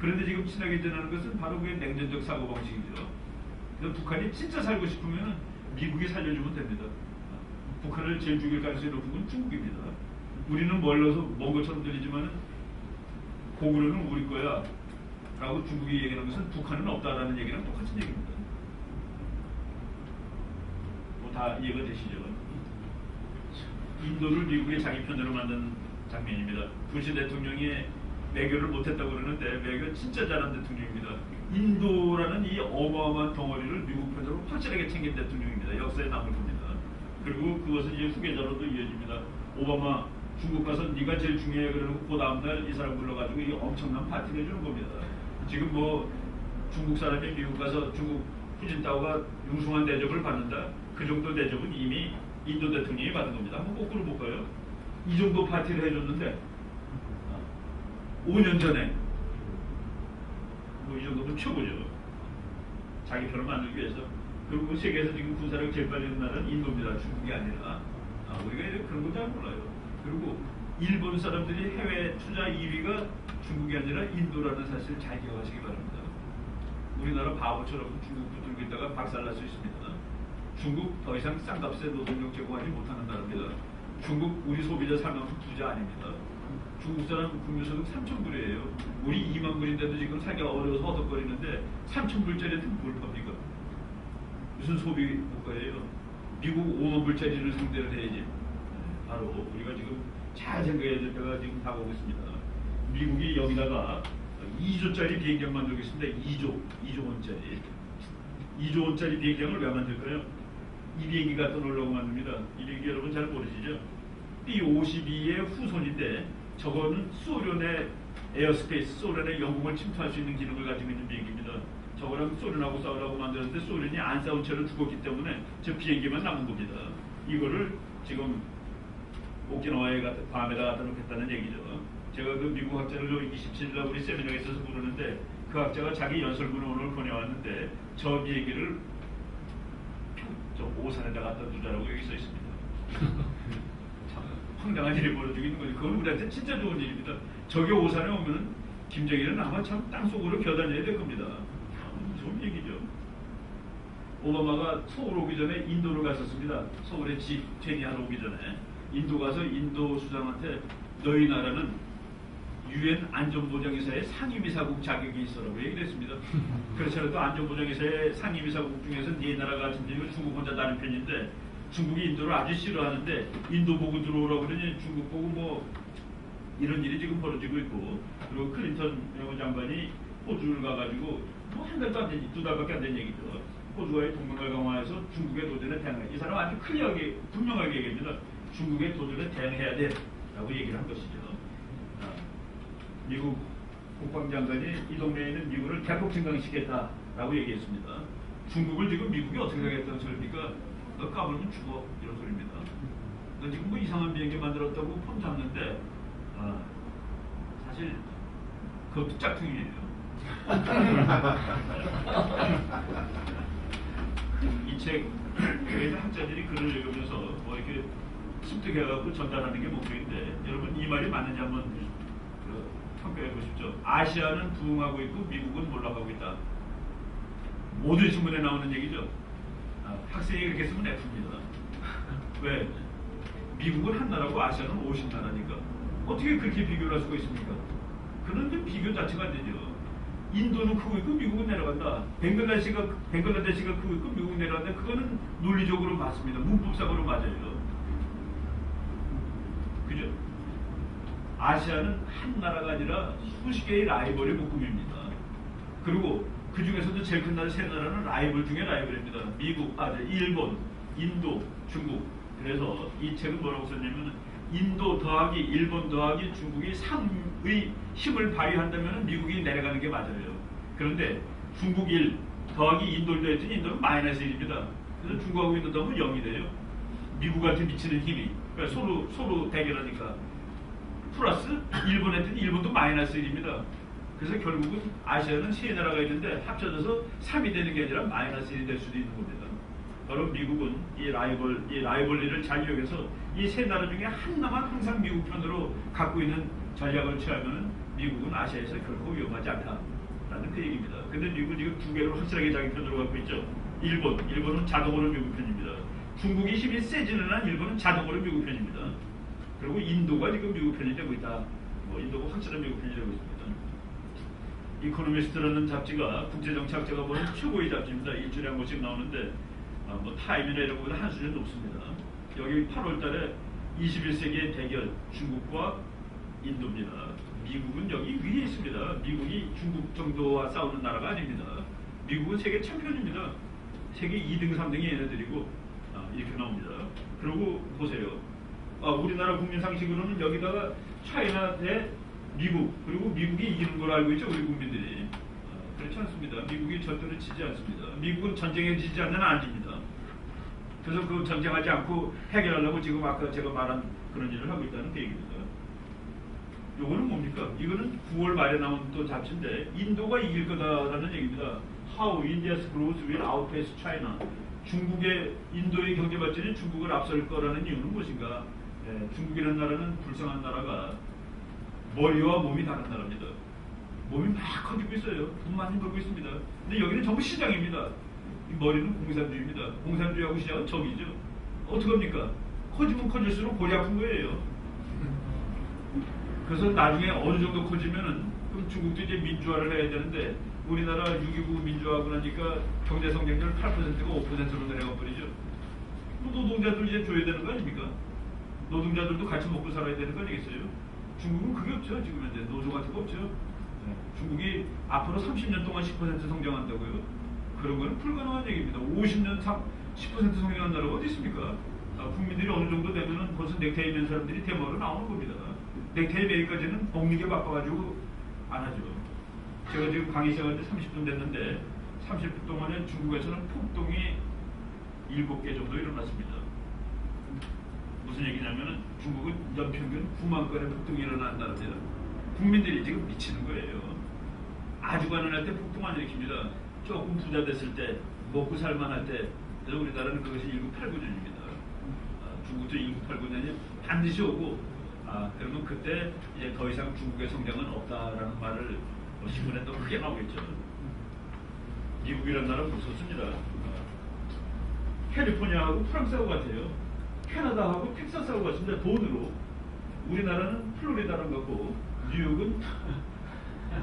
그런데 지금 친하게 전하는 것은 바로 그게 냉전적 사고방식이죠. 그래서 북한이 진짜 살고 싶으면 미국이 살려주면 됩니다. 북한을 제일 죽일 가능성이 높은 건 중국입니다. 우리는 멀어서 먼 것처럼 들리지만 고구려는 우리 거야 라고 중국이 얘기하는 것은 북한은 없다라는 얘기랑 똑같은 얘기입니다. 뭐 다 이해가 되시죠? 인도를 미국이 자기 편으로 만든 장면입니다. 부시 대통령이 외교를 못했다고 그러는데 외교 진짜 잘한 대통령입니다. 인도라는 이 어마어마한 덩어리를 미국 편으로 확실하게 챙긴 대통령입니다. 역사에 남을 겁니다. 그리고 그것은 이제 후계자로도 이어집니다. 오바마 중국 가서 네가 제일 중요해 그러고 그 다음날 이 사람 불러가지고 이 엄청난 파티를 해주는 겁니다. 지금 뭐 중국 사람이 미국 가서 중국 후진타오가 융숭한 대접을 받는다. 그 정도 대접은 이미 인도 대통령이 받은 겁니다. 한번 거꾸로 볼까요? 이 정도 파티를 해줬는데 5년 전에 뭐 이 정도면 최고죠. 자기 편을 만들기 위해서. 그리고 세계에서 지금 군사력 제일 빨리 하는 나라는 인도입니다. 중국이 아니라. 우리가 그런 건 잘 몰라요. 그리고 일본 사람들이 해외 투자 2위가 중국이 아니라 인도라는 사실을 잘 기억하시기 바랍니다. 우리나라 바보처럼 중국 붙들고 있다가 박살날 수 있습니다. 중국 더 이상 쌍값에 노동력 제공하지 못하는 나라입니다. 중국 우리 소비자 살만큼 부자 아닙니다. 중국 사람 국민소득 3,000불이에요. 우리 2만 불인데도 지금 살기가 어려워서 허덕거리는데 3,000불짜리한테 뭘 팝니까? 무슨 소비 국가예요? 미국 5만 불짜리를 상대를 해야지. 바로 우리가 지금 잘 생각해야 될 때가 지금 다가오고 있습니다. 미국이 여기다가 2조짜리 비행장 만들겠습니다. 2조 원짜리. 2조 원짜리 비행장을 왜 만들까요? 이 비행기 갖다 놓으려고 만듭니다. 이 비행기 여러분 잘 모르시죠? B-52의 후손인데 저거는 소련의 에어스페이스, 소련의 영공을 침투할 수 있는 기능을 가지고 있는 비행기입니다. 저거랑 소련하고 싸우려고 만들었는데 소련이 안 싸운 채로 죽었기 때문에 저 비행기만 남은 겁니다. 이거를 지금 오키나와에 밤에다 갖다 놓겠다는 얘기죠. 제가 그 미국 학자를 27일날 우리 세미나에 있어서 부르는데 그 학자가 자기 연설문을 보내왔는데 저 비행기를 저 오산에다 갖다 두자라고 여기 써 있습니다. 참 황당한 일이 벌어지고 있는 거죠. 그건 우리한테 진짜 좋은 일입니다. 저게 오산에 오면은 김정일은 아마 참 땅속으로 겨다녀야 될 겁니다. 좋은 얘기죠. 오바마가 서울 오기 전에 인도를 갔었습니다. 서울에 집 제기하러 오기 전에 인도 가서 인도 수장한테 너희 나라는 UN 안전보장이사의 상임이사국 자격이 있어라고 얘기를 했습니다. 그렇지 않아도 안전보장이사의 상임이사국 중에서 네 나라 같은데 중국 혼자 다른 편인데 중국이 인도를 아주 싫어하는데 인도 보고 들어오라고 그러니 중국 보고 뭐 이런 일이 지금 벌어지고 있고 그리고 클린턴 장관이 호주를 가가지고 뭐 한 달도 안 된, 2달밖에 안 된 얘기죠. 호주와의 동맹을 강화해서 중국의 도전에 대응해. 이 사람 아주 클리어하게 분명하게 얘기합니다. 중국의 도전에 대응해야 돼 라고 얘기를 한 것이죠. 미국 국방장관이 이 동네에 있는 미국을 대폭 증강시키겠다라고 얘기했습니다. 중국을 지금 미국이 어떻게 하겠다는 소리입니까? 너 까불면 죽어 이런 소리입니다. 너 지금 뭐 이상한 비행기 만들었다고 폼 잡는데 사실 그것도 짝퉁이에요. 이 책에 학자들이 글을 읽으면서 뭐 이렇게 습득해갖고 전달하는 게 목표인데 여러분 이 말이 맞는지 한번 평가해 보십시오. 아시아는 부흥하고 있고 미국은 몰락하고 있다. 모든 신문에 나오는 얘기죠. 학생이 그렇게 쓰면 F입니다. 왜? 미국은 한 나라고 아시아는 50나라니까. 어떻게 그렇게 비교를 할 수가 있습니까? 그런데 비교 자체가 안 되죠. 인도는 크고 있고 미국은 내려간다. 벵글라데시가 크고 있고 미국은 내려간다. 그거는 논리적으로 맞습니다. 문법상으로 맞아요. 그죠? 아시아는 한 나라가 아니라 수십 개의 라이벌의 묶음입니다. 그리고 그 중에서도 제일 큰 나라 세 나라는 라이벌 중에 라이벌입니다. 미국, 일본, 인도, 중국. 그래서 이 책은 뭐라고 썼냐면 인도 더하기 일본 더하기 중국이 3의 힘을 발휘한다면 미국이 내려가는 게 맞아요. 그런데 중국 1 더하기 인도를 더했더니 인도는 마이너스 1입니다. 그래서 중국하고 인도 더하면 0이 돼요. 미국한테 미치는 힘이. 그러니까 서로 대결하니까. 플러스 일본 했더니 일본도 마이너스 1입니다. 그래서 결국은 아시아는 세 나라가 있는데 합쳐져서 3이 되는 게 아니라 마이너스 1이 될 수도 있는 겁니다. 바로 미국은 이 라이벌리를 잘 이용해서 이 세 나라 중에 하나만 항상 미국 편으로 갖고 있는 전략을 취하면 미국은 아시아에서 결코 위험하지 않다라는 그 얘기입니다. 근데 미국은 지금 두 개를 확실하게 자기 편으로 갖고 있죠. 일본은 자동으로 미국 편입니다. 중국이 힘이 세지는 한 일본은 자동으로 미국 편입니다. 그리고 인도가 지금 미국 편이 되고 있다. 인도가 확실한 미국 편이 되고 있습니다. 이코노미스트라는 잡지가 국제정치학자가 보는 최고의 잡지입니다. 일주일에 한 번씩 나오는데 타임이나 이런 것보다 한 수준 높습니다. 여기 8월 달에 21세기의 대결 중국과 인도입니다. 미국은 여기 위에 있습니다. 미국이 중국 정도와 싸우는 나라가 아닙니다. 미국은 세계 챔피언입니다. 세계 2등, 3등이 얘네들이고 이렇게 나옵니다. 그리고 보세요. 우리나라 국민 상식으로는 여기다가 차이나 대 미국 그리고 미국이 이기는 걸 알고 있죠. 우리 국민들이. 그렇지 않습니다. 미국이 절대로 지지 않습니다. 미국은 전쟁에 지지 않는 안입니다. 그래서 그 전쟁하지 않고 해결하려고 지금 아까 제가 말한 그런 일을 하고 있다는 그 얘기입니다. 요거는 뭡니까? 이거는 9월 말에 나온 또 잡지인데 인도가 이길 거다라는 얘기입니다. How India's growth will outpace China. 인도의 경제 발전이 중국을 앞설 거라는 이유는 무엇인가? 중국이라는 나라는 불쌍한 나라가 머리와 몸이 다른 나라입니다. 몸이 막 커지고 있어요. 돈 많이 벌고 있습니다. 근데 여기는 전부 시장입니다. 이 머리는 공산주의입니다. 공산주의하고 시장은 적이죠. 어떡합니까? 커지면 커질수록 골이 아픈 거예요. 그래서 나중에 어느 정도 커지면은 그럼 중국도 이제 민주화를 해야 되는데 우리나라 6.29 민주화하고 나니까 경제 성장률 8%가 5%로 내려가 버리죠. 노동자들 이제 줘야 되는 거 아닙니까? 노동자들도 같이 먹고 살아야 되는 거 아니겠어요? 중국은 그게 없죠. 지금 현재 노조 같은 거 없죠. 중국이 앞으로 30년 동안 10% 성장한다고요? 그런 거는 불가능한 얘기입니다. 50년 10% 성장한 나라가 어디 있습니까? 국민들이 어느 정도 되면은 벌써 넥타이 있는 사람들이 대머로 나오는 겁니다. 넥타이 매기까지는 먹는 게 바빠가지고 안 하죠. 제가 지금 강의 시작할 때 30분 됐는데 30분 동안에 중국에서는 폭동이 7개 정도 일어났습니다. 무슨 얘기냐면은 중국은 연평균 9만 건의 폭동이 일어난 나라입니다. 국민들이 지금 미치는 거예요. 아주 가난할 때 폭동 안 일으킵니다. 조금 부자 됐을 때 먹고 살만할 때 우리나라는 그것이 1989년입니다. 중국도 1989년이 반드시 오고 그러면 그때 이제 더 이상 중국의 성장은 없다라는 말을 신문에 또 크게 나오겠죠. 미국이라는 나라는 무섭습니다. 캘리포니아하고 프랑스하고 같아요. 캐나다하고 텍사스하고 같습니다. 돈으로. 우리나라는 플로리다랑 같고 뉴욕은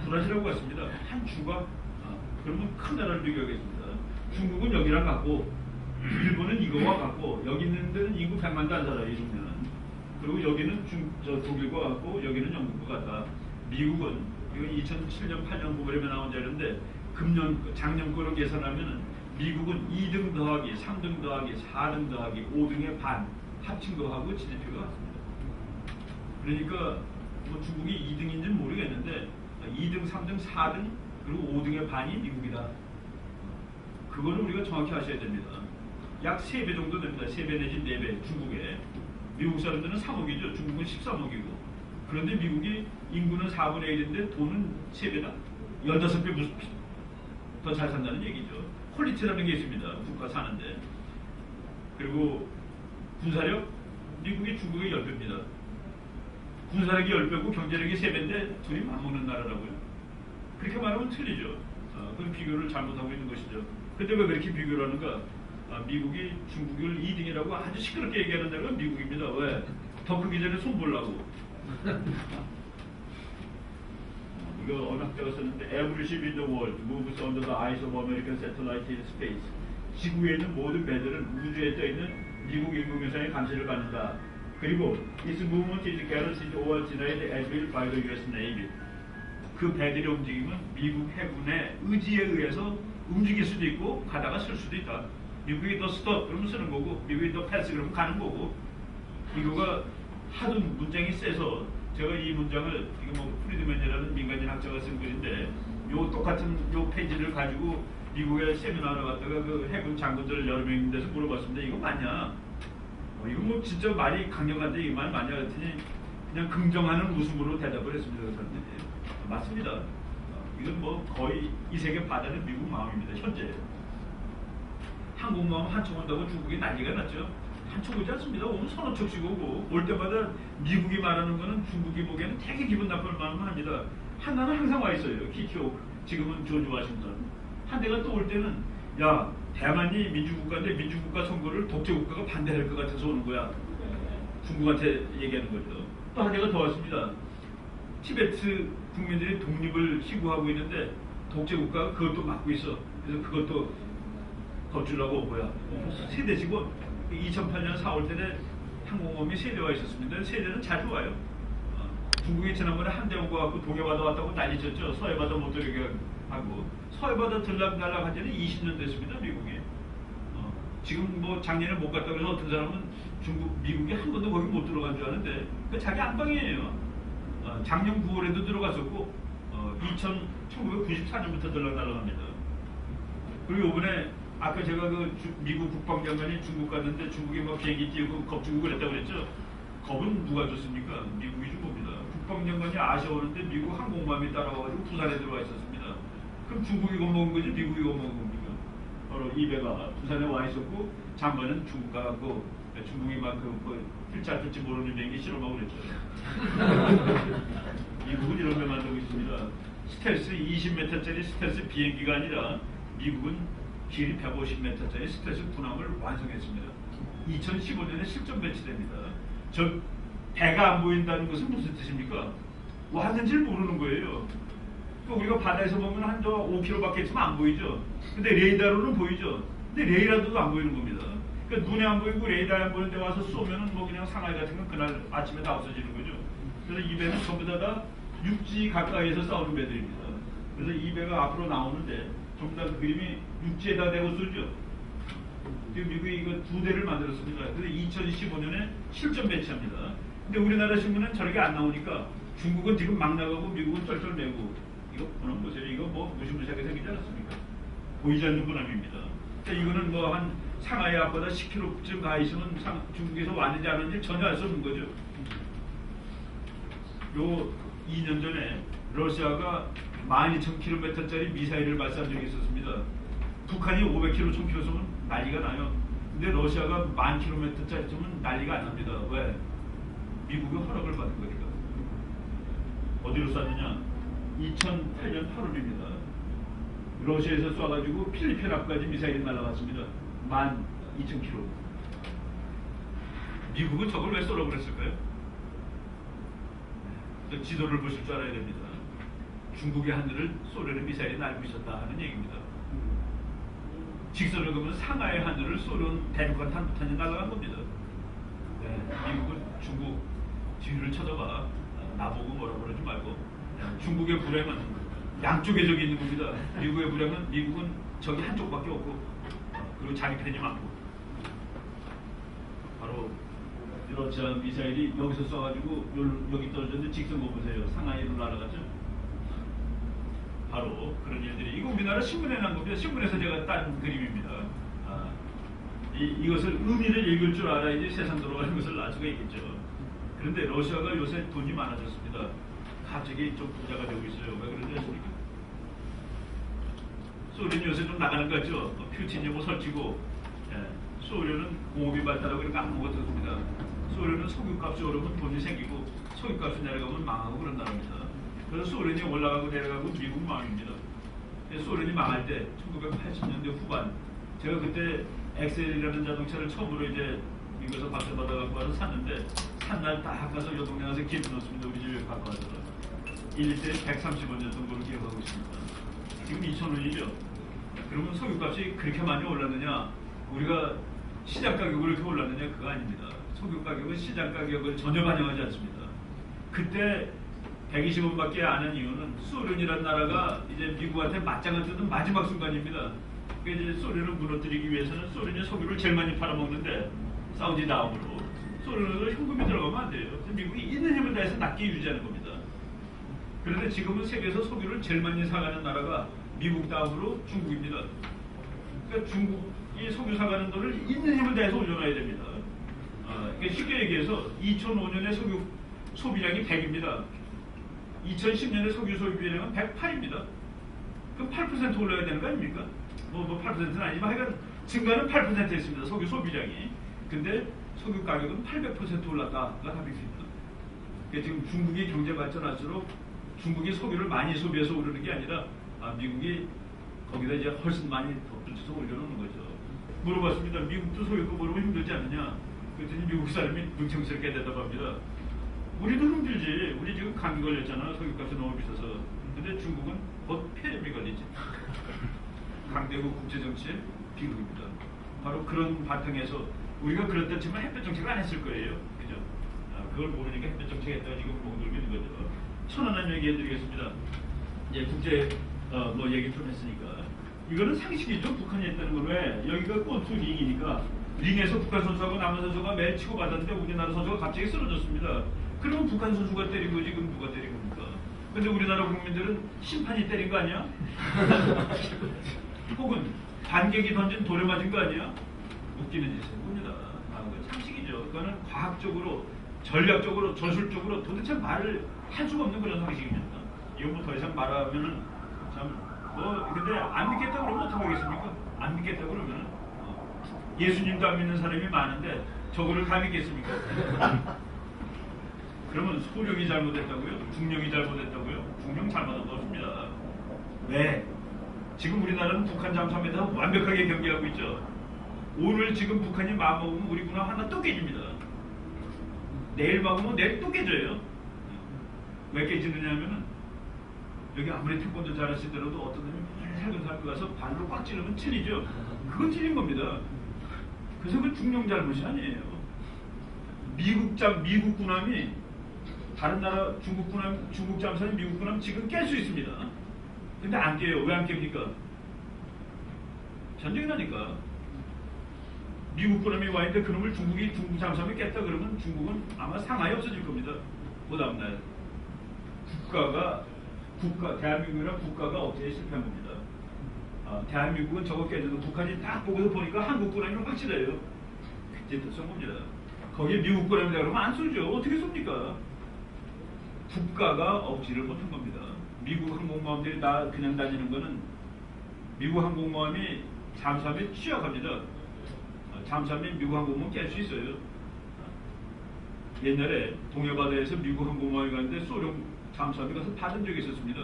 브라질하고 같습니다. 한 주가 그러면 큰 나라를 비교하겠습니다. 중국은 여기랑 같고 일본은 이거와 같고 여기 있는 데는 인구 100만도 안 살아요. 이 동네는. 그리고 여기는 독일과 같고 여기는 영국과 같다. 미국은 이거 2007년 8년 9월에 나온 자료인데 작년 거로 계산하면 미국은 2등 더하기 3등 더하기 4등 더하기 5등의 반 합친 거하고 GDP가 같습니다. 그러니까 뭐 중국이 2등인지는 모르겠는데 2등, 3등, 4등 그리고 5등의 반이 미국이다. 그거는 우리가 정확히 아셔야 됩니다. 약 3배 정도 됩니다. 3배 내지 4배 중국에. 미국 사람들은 3억이죠. 중국은 13억이고. 그런데 미국이 인구는 4분의 1인데 돈은 3배다. 15배 더 잘 산다는 얘기죠. 퀄리티라는 게 있습니다. 국가 사는데. 그리고 군사력 미국이 중국의 10배입니다. 군사력이 10배고 경제력이 3배인데 둘이 맞먹는 나라라고요. 그렇게 말하면 틀리죠. 그런 비교를 잘못하고 있는 것이죠. 근데 왜 그렇게 비교를 하는가? 미국이 중국을 2등이라고 아주 시끄럽게 얘기하는 데가 미국입니다. 왜? 더 크기 전에 손 보려고. 이거 어느 학자가 썼는데 Every ship in the world moves under the eyes of American satellite in space. 지구에 있는 모든 배들은 우주에 떠있는 미국 인공위성의 감시를 받는다. 그리고 Its movement is guaranteed or denied at will by the US Navy. 그 배들의 움직임은 미국 해군의 의지에 의해서 움직일 수도 있고 가다가 쓸 수도 있다. 미국이 더 스톱 그러면 쓰는 거고 미국이 더 패스 그러면 가는 거고. 이거가 하도 문장이 세서 제가 이 문장을 이거 뭐 프리드맨이라는 민간인 학자가 쓴 글인데 요 똑같은 요 페이지를 가지고 미국의 세미나를 갔다가 그 해군 장군들 여러 명 데서 물어봤습니다. 이거 맞냐? 이거 뭐 진짜 말이 강력한데 이 말 맞냐 그랬더니 그냥 긍정하는 웃음으로 대답을 했습니다. 그 사람들이. 맞습니다. 이건 뭐 거의 이 세계 바다는 미국 마음입니다. 현재. 한국 마음 한 척 온다고 중국이 난리가 났죠. 한 척 오지 않습니다. 오면 서너 척씩 오고 올 때마다 미국이 말하는 거는 중국이 보기에는 되게 기분 나쁠 만만 합니다. 하나는 항상 와 있어요. 키티오 지금은 조지 워싱턴. 한 대가 또 올 때는 야 대만이 민주국가인데 민주국가 선거를 독재국가가 반대할 것 같아서 오는 거야. 중국한테 얘기하는 거죠. 또 한 대가 더 왔습니다. 티베트 국민들이 독립을 희구하고 있는데 독재국가가 그것도 막고 있어. 그래서 그것도 겁주려고 온 거야. 세대시고 2008년 4월 때에 항공모함이 3대 와 있었습니다. 3대는 자주 와요. 중국이 지난번에 한 대 온 거 갖고 동해바다 왔다고 난리쳤죠. 서해바다 못 들어가게 하고. 서해바다 들락날락 한 지는 20년 됐습니다. 미국이. 지금 뭐 작년에 못 갔다 그래서 어떤 사람은 미국이 한 번도 거기 못 들어간 줄 아는데 그 자기 안방이에요. 작년 9월에도 들어갔었고 1994년부터 들락날락합니다. 그리고 이번에 아까 제가 그 미국 국방장관이 중국 갔는데 중국이 막 비행기 띄우고 겁주고 그랬다고 그랬죠. 겁은 누가 줬습니까? 미국이 준 겁니다. 국방장관이 아쉬워하는데 미국 항공모함이 따라와가지고 부산에 들어와 있었습니다. 그럼 중국이 겁먹은 거지 미국이 겁먹은 겁니까? 바로 이 배가 부산에 와 있었고 장관은 중국 가고 중국이 막 필지 안 필지 모르는 비행기 실험하고 그랬죠. 미국은 이런 배 만들고 있습니다. 스텔스 20m짜리 스텔스 비행기가 아니라 미국은 길이 150m짜리 스텔스 군함을 완성했습니다. 2015년에 실전 배치됩니다. 저 배가 안 보인다는 것은 무슨 뜻입니까? 왔는지 모르는 거예요. 또 우리가 바다에서 보면 한 5km밖에 있으면 안 보이죠. 근데 레이더로는 보이죠. 근데 레이더도 안 보이는 겁니다. 그러니까 눈에 안 보이고 레이더에 안 보이는데 와서 쏘면은 뭐 그냥 상하이 같은 건 그날 아침에 다 없어지는 거죠. 그래서 이 배는 전부 다 육지 가까이에서 싸우는 배들입니다. 그래서 이 배가 앞으로 나오는데 전부 다 그 그림이 육지에다 대고 쏘죠. 지금 미국이 이거 2대를 만들었습니다. 그래서 2015년에 실전 배치합니다. 근데 우리나라 신문은 저렇게 안 나오니까 중국은 지금 막 나가고 미국은 쩔쩔매고 이거 보는 보세요. 이거 뭐 무시무시하게 생기지 않았습니까? 보이지 않는 군함입니다. 그러니까 이거는 뭐 한 상하이 앞보다 10km쯤 가 있으면 중국에서 왔는지 안 왔는지 전혀 알 수 없는 거죠. 요 2년 전에 러시아가 12,000km짜리 미사일을 발사한 적이 있었습니다. 북한이 500km, 1000km 쏘면 난리가 나요. 근데 러시아가 10,000km짜리 쏘면 난리가 안 납니다. 왜? 미국의 허락을 받은 거니까. 어디로 쐈느냐? 2008년 8월입니다. 러시아에서 쏴가지고 필리핀 앞까지 미사일이 날아갔습니다. 12,000km. 미국은 저걸 왜 쏘라고 그랬을까요? 지도를 보실 줄 알아야 됩니다. 중국의 하늘을 소련의 미사일이 날고 있었다 하는 얘기입니다. 직선을 그으면 상하이 하늘을 소련 대륙간 탄도탄이 날아간 겁니다. 네, 미국은 중국 뒤를 쳐다봐. 나보고 뭐라고 그러지 말고. 중국의 불행은 양쪽에 적이 있는 겁니다. 미국의 불행은 미국은 적이 한쪽밖에 없고 그리고 자기 편이 많고. 바로 러시아 미사일이 여기서 쏴가지고 여기 떨어졌는데 직선 거 보세요. 상하이로 날아가죠. 바로 그런 일들이 이거 우리나라 신문에 난 겁니다. 신문에서 제가 딴 그림입니다. 이것을 의미를 읽을 줄 알아야지 세상 돌아가는 것을 알 수가 있겠죠. 그런데 러시아가 요새 돈이 많아졌습니다. 갑자기 좀 부자가 되고 있어요. 왜 그런지 아십니까? 소련이 요새 좀 나가는 것 같죠. 퓨틴이 뭐 설치고 소련은 공업이 발달하고 이렇게 아무것도 없습니다. 소련은 석유값이 오르면 돈이 생기고 석유값이 내려가면 망하고 그런 나라입니다. 그래서 소련이 올라가고 내려가고 미국 망입니다. 소련이 망할 때 1980년대 후반 제가 그때 엑셀이라는 자동차를 처음으로 이제 미국에서 박제받아갖고 와서 샀는데 산 날 딱 가서 요 동네 가서 기부 넣었습니다. 우리 집에 갖고 와서 1리터에 130원 줬던 걸로 기억하고 있습니다. 지금 2,000원이죠. 그러면 석유값이 그렇게 많이 올랐느냐? 우리가 시장 가격으로 이렇게 올랐느냐? 그거 아닙니다. 석유 가격은 시장 가격을 전혀 반영하지 않습니다. 그때 120원밖에 안 한 이유는 소련이라는 나라가 이제 미국한테 맞짱을 뜨는 마지막 순간입니다. 그러니까 이제 소련을 무너뜨리기 위해서는 소련이 석유를 제일 많이 팔아먹는데 사우디 다음으로 소련으로 현금이 들어가면 안 돼요. 미국이 있는 힘을 다해서 낮게 유지하는 겁니다. 그런데 지금은 세계에서 석유를 제일 많이 사가는 나라가 미국 다음으로 중국입니다. 그러니까 중국이 석유 사가는 돈을 있는 힘을 다해서 올려놔야 됩니다. 그러니까 쉽게 얘기해서 2005년에 석유 소비량이 100입니다. 2010년에 석유 소비량은 108입니다. 그럼 8% 올라야 되는 거 아닙니까? 뭐 8%는 아니지만 하여간 증가는 8% 했습니다. 석유 소비량이. 근데 석유 가격은 800% 올랐다가 답입니다. 그러니까 지금 중국이 경제 발전할수록 중국이 석유를 많이 소비해서 오르는 게 아니라 미국이 거기다 이제 훨씬 많이 덧붙여서 올려놓는 거죠. 물어봤습니다. 미국도 석유가 모르면 힘들지 않느냐? 그랬더니 미국 사람이 능청스럽게 대답합니다. 우리도 힘들지. 우리 지금 감기 걸렸잖아. 석유값이 너무 비싸서. 근데 중국은 곧 폐렴이 걸리지. 강대국 국제정치의 비극입니다. 바로 그런 바탕에서 우리가 그렇다 치면 햇볕 정책을 안 했을 거예요. 그죠? 그걸 모르니까 햇볕 정책 했다가 지금 멍들고 있는 거죠. 천안한 얘기 해드리겠습니다. 이제 국제 뭐 얘기 좀 했으니까. 이거는 상식이죠. 북한이 했다는 건 왜? 여기가 권투 링이니까 링에서 북한 선수하고 남한 선수가 매일 치고받았는데 우리나라 선수가 갑자기 쓰러졌습니다. 그러면 북한 선수가 때린 거지 그럼 누가 때린 겁니까? 근데 우리나라 국민들은 심판이 때린 거 아니야? 혹은 관객이 던진 돌에 맞은 거 아니야? 웃기는 짓을 합니다. 그건 상식이죠. 그거는 과학적으로, 전략적으로, 전술적으로 도대체 말을 할 수가 없는 그런 상식입니다. 이거 뭐 더 이상 말하면은 참 근데 안 믿겠다 그러면 어떻게 하겠습니까? 안 믿겠다 그러면 예수님도 안 믿는 사람이 많은데 저거를 다 믿겠습니까? 그러면 소령이 잘못했다고요? 중령이 잘못했다고요? 중령 잘못한 거 없습니다. 왜? 지금 우리나라는 북한 잠수함에서 완벽하게 경계하고 있죠. 오늘 지금 북한이 마음먹으면 우리 군함 하나 또 깨집니다. 내일 마음먹으면 내일 또 깨져요. 왜 깨지느냐면은 여기 아무리 태권도 잘하시더라도 어떤 사람이 살던 사람이 가서 발로 꽉 찌르면 틀리죠. 그건 틀린 겁니다. 그래서 그 중령 잘못이 아니에요. 미국 군함이 다른 나라 중국 잠수함이 미국 군함 지금 깰 수 있습니다. 근데 안 깨요. 왜 안 깹니까? 전쟁이 나니까. 미국 군함이 와 있는데 그놈을 중국 잠수함이 깼다 그러면 중국은 아마 상하이 없어질 겁니다. 그 다음날 대한민국이랑 국가가 어떻게 실패한 겁니다. 대한민국은 저거 깨져도 북한이 딱 보고서 보니까 한국 군함이 확실해요. 그때 또 쏜 겁니다. 거기에 미국 군함이다 그러면 안 쏘죠. 어떻게 쏩니까? 국가가 억지를 못한 겁니다. 미국 항공모함들이 그냥 다니는 거는 미국 항공모함이 잠수함에 취약합니다. 잠수함이 미국 항공모함 깰 수 있어요. 옛날에 동해바다에서 미국 항공모함이 갔는데 소련 잠수함이 가서 받은 적이 있었습니다.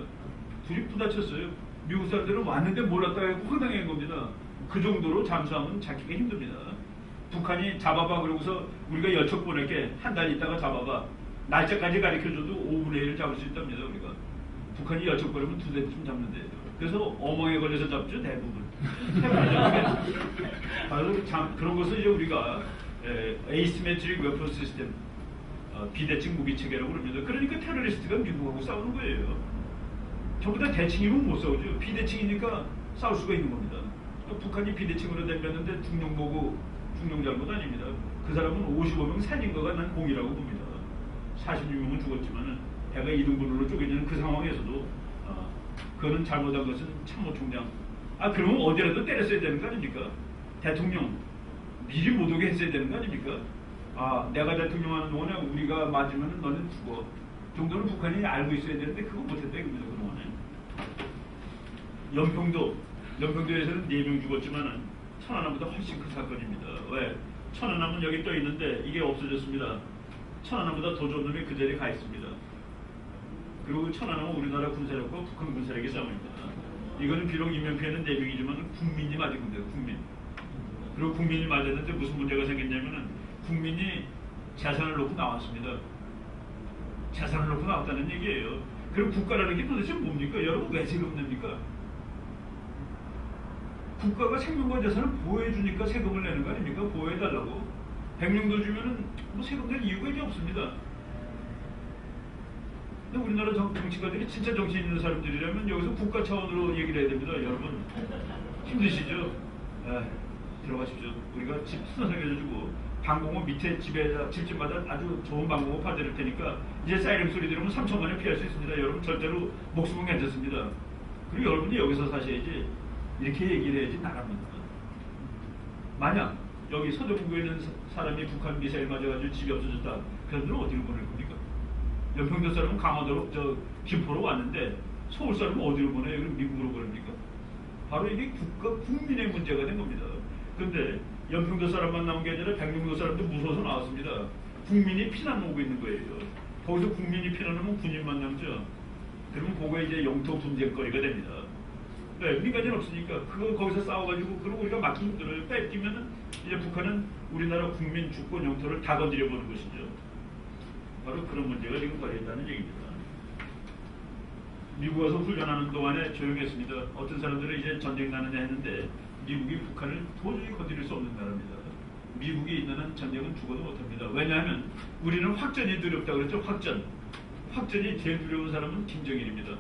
둘이 부딪혔어요. 미국 사람들은 왔는데 몰랐다 해서 황당한 겁니다. 그 정도로 잠수함은 잡기가 힘듭니다. 북한이 잡아봐 그러고서 우리가 여척 보낼게 한 달 있다가 잡아봐. 날짜까지 가르쳐줘도 5분의 1을 잡을 수 있답니다. 우리가. 북한이 여척 보내면 2대쯤 잡는데 그래서 어멍에 걸려서 잡죠. 대부분. 그런 것을 이제 우리가 에이스메트릭 웨폰 시스템 비대칭 무기 체계라고 그럽니다. 그러니까 테러리스트가 미국하고 싸우는 거예요. 전부 다 대칭이면 못 싸우죠. 비대칭이니까 싸울 수가 있는 겁니다. 북한이 비대칭으로 덤볐는데 중령 보고 중령 잘못 아닙니다. 그 사람은 55명 살린 거가 난 공이라고 봅니다. 46명은 죽었지만 배가 2등분으로 쪼개지는 그 상황에서도 그거는 잘못한 것은 참모총장. 그러면 어디라도 때렸어야 되는 거 아닙니까? 대통령 미리 못 오게 했어야 되는 거 아닙니까? 내가 대통령 하는 동안에 우리가 맞으면 너는 죽어. 정도는 북한이 알고 있어야 되는데 그거 못했다 이겁니다. 그동안에. 연평도에서는 4명 죽었지만 천안함보다 훨씬 큰 사건입니다. 왜? 천안함은 여기 떠 있는데 이게 없어졌습니다. 천안함보다 더 좋은 놈이 그 자리에 가 있습니다. 그리고 천안함은 우리나라 군사력과 북한 군사력의 싸움입니다. 이거는 비록 인명피해는 4명이지만 국민이 맞은 겁니다. 국민. 그리고 국민이 맞았는데 무슨 문제가 생겼냐면은 국민이 재산을 놓고 나왔습니다. 재산을 놓고 나왔다는 얘기예요. 그럼 국가라는 게 도대체 뭡니까? 여러분 왜 세금 냅니까? 국가가 생명과 재산을 보호해주니까 세금을 내는 거 아닙니까? 보호해달라고. 100명도 주면은 뭐 세금 낼 이유가 이제 없습니다. 근데 우리나라 정치가들이 진짜 정신 있는 사람들이라면 여기서 국가 차원으로 얘기를 해야 됩니다. 여러분 힘드시죠? 들어가십시오. 우리가 집 수선하게 해주고 방공호 밑에 집집마다 아주 좋은 방공호 파드릴 테니까 이제 사이렌 소리 들으면 3천만 원 피할 수 있습니다. 여러분 절대로 목숨은 괜찮습니다. 그리고 여러분이 여기서 사셔야지 이렇게 얘기를 해야지 나갑니다. 만약 여기 서대문구에 있는 사람이 북한 미사일 맞아가지고 집이 없어졌다. 그들은 어디로 보낼 겁니까? 연평도 사람은 강화도로 김포로 왔는데 서울 사람은 어디로 보내요? 그럼 미국으로 보냅니까? 바로 이게 국민의 문제가 된 겁니다. 그런데 연평도 사람만 나온 게 아니라 백령도 사람도 무서워서 나왔습니다. 국민이 피난 오고 있는 거예요. 거기서 국민이 피난오면 군인만 남죠. 그러면 그거 이제 영토 분쟁거리가 됩니다. 네, 민간인 없으니까 거기서 싸워가지고 그리고 우리가 막기 힘들어요. 뺏기면은 이제 북한은 우리나라 국민 주권 영토를 다 건드려 보는 것이죠. 바로 그런 문제가 지금 걸려있다는 얘기입니다. 미국 와서 훈련하는 동안에 조용했습니다. 어떤 사람들은 이제 전쟁 나느냐 했는데 미국이 북한을 도저히 건드릴 수 없는 나라입니다. 미국이 있는 한 전쟁은 죽어도 못합니다. 왜냐하면 우리는 확전이 두렵다고 그랬죠. 확전이 제일 두려운 사람은 김정일입니다.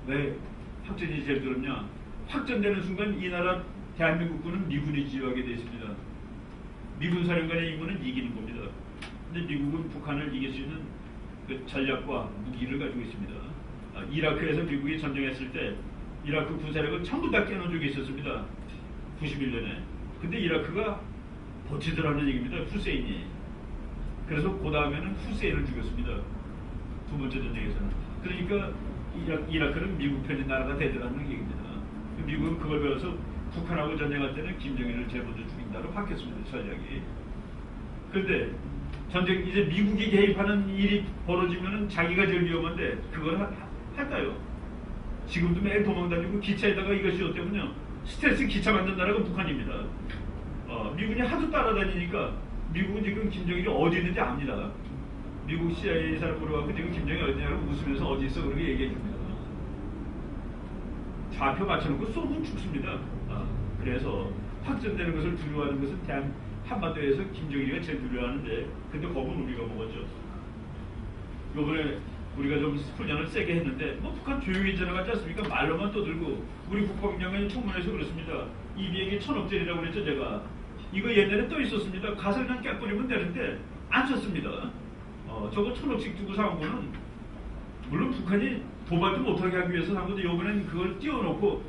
왜 확전이 제일 두렵냐? 확전되는 순간 이 나라 대한민국군은 미군이 지휘하게 되어 있습니다. 미군 사령관의 임무는 이기는 겁니다. 근데 미국은 북한을 이길 수 있는 그 전략과 무기를 가지고 있습니다. 이라크에서 미국이 전쟁했을 때 이라크 군사력을 전부 다 깨놓은 적이 있었습니다. 91년에. 근데 이라크가 버티더라는 얘기입니다. 후세인이. 그래서 그 다음에는 후세인을 죽였습니다. 두 번째 전쟁에서는. 그러니까 이라크는 미국 편인 나라가 되더라는 얘기입니다. 미국은 그걸 배워서 북한하고 전쟁할 때는 김정일을 제보도 죽인다로 바뀌었습니다. 전략이. 그런데 전쟁 이제 미국이 개입하는 일이 벌어지면은 자기가 제일 위험한데 그걸 할까요? 지금도 매일 도망다니고 기차에다가 이것이 어때면요 스트레스 기차 만든 나라가 북한입니다. 미군이 하도 따라다니니까 미국은 지금 김정일이 어디 있는지 압니다. 미국 CIA 사람 물어봐서 지금 김정일이 어디냐고 웃으면서 어디 있어 그렇게 얘기해 줍니다. 좌표 맞춰놓고 쏘면 죽습니다. 그래서 확전되는 것을 두려워하는 것은 한반도에서 김정일이가 제일 두려워하는데 근데 겁은 우리가 먹었죠. 요번에 우리가 좀 훈련을 세게 했는데 뭐 북한 조용히 지나가지 않습니까? 말로만 떠들고 우리 국방장관이 청문회에서 그랬습니다. 이 비행기 1,000억짜리라고 그랬죠 제가. 이거 옛날에 또 있었습니다. 가서 그냥 깨뿌리면 되는데 안 썼습니다. 저거 1,000억씩 주고 사온 거는 물론 북한이 도발도 못하게 하기 위해서 산 건데 요번엔 그걸 띄워놓고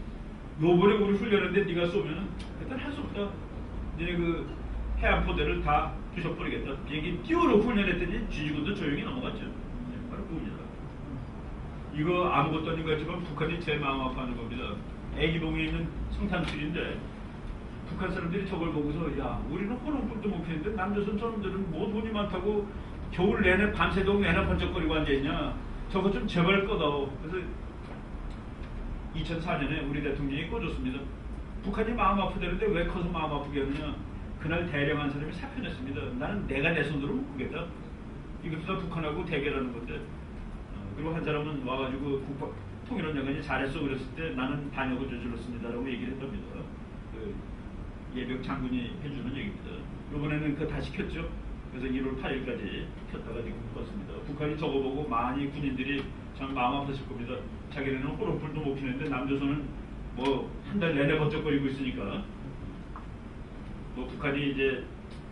요번에 우리 훈련했는데 네가 쏘면은 일단 할 수 없다. 너네 그 해안포대를 다 부셔버리겠다. 비행기 띄워놓고 훈련했더니 쥐지고도 조용히 넘어갔죠. 바로 그겁니다. 이거 아무것도 아닌 것 같지만 북한이 제일 마음 아파하는 겁니다. 애기봉에 있는 성탄술인데 북한 사람들이 저걸 보고서 야 우리는 호롱불도 못 피는데 남조선 저놈들은 뭐 돈이 많다고 겨울 내내 밤새도록 내내 번쩍거리고 앉아있냐. 저거 좀 제발 꺼다오. 그래서 2004년에 우리 대통령이 꺼줬습니다. 북한이 마음 아프다는데 왜 커서 마음 아프게 하느냐. 그날 대령한 사람이 사표 냈습니다. 나는 내가 내 손으로 못 끄겠다. 이것도 다 북한하고 대결하는 건데. 그리고 한 사람은 와가지고 통일원 장관이 잘했어 그랬을 때 나는 반역을 저질렀습니다라고 얘기를 했답니다. 그 예벽 장군이 해주는 얘기입니다. 이번에는 그거 다시 켰죠. 그래서 1월 8일까지 켰다가 지금 껐습니다. 북한이 저거 보고 많이 군인들이 참 마음 아팠을 겁니다. 자기네는 호롱불도 못 피는데 남조선은 뭐 한 달 내내 번쩍거리고 있으니까 뭐 북한이 이제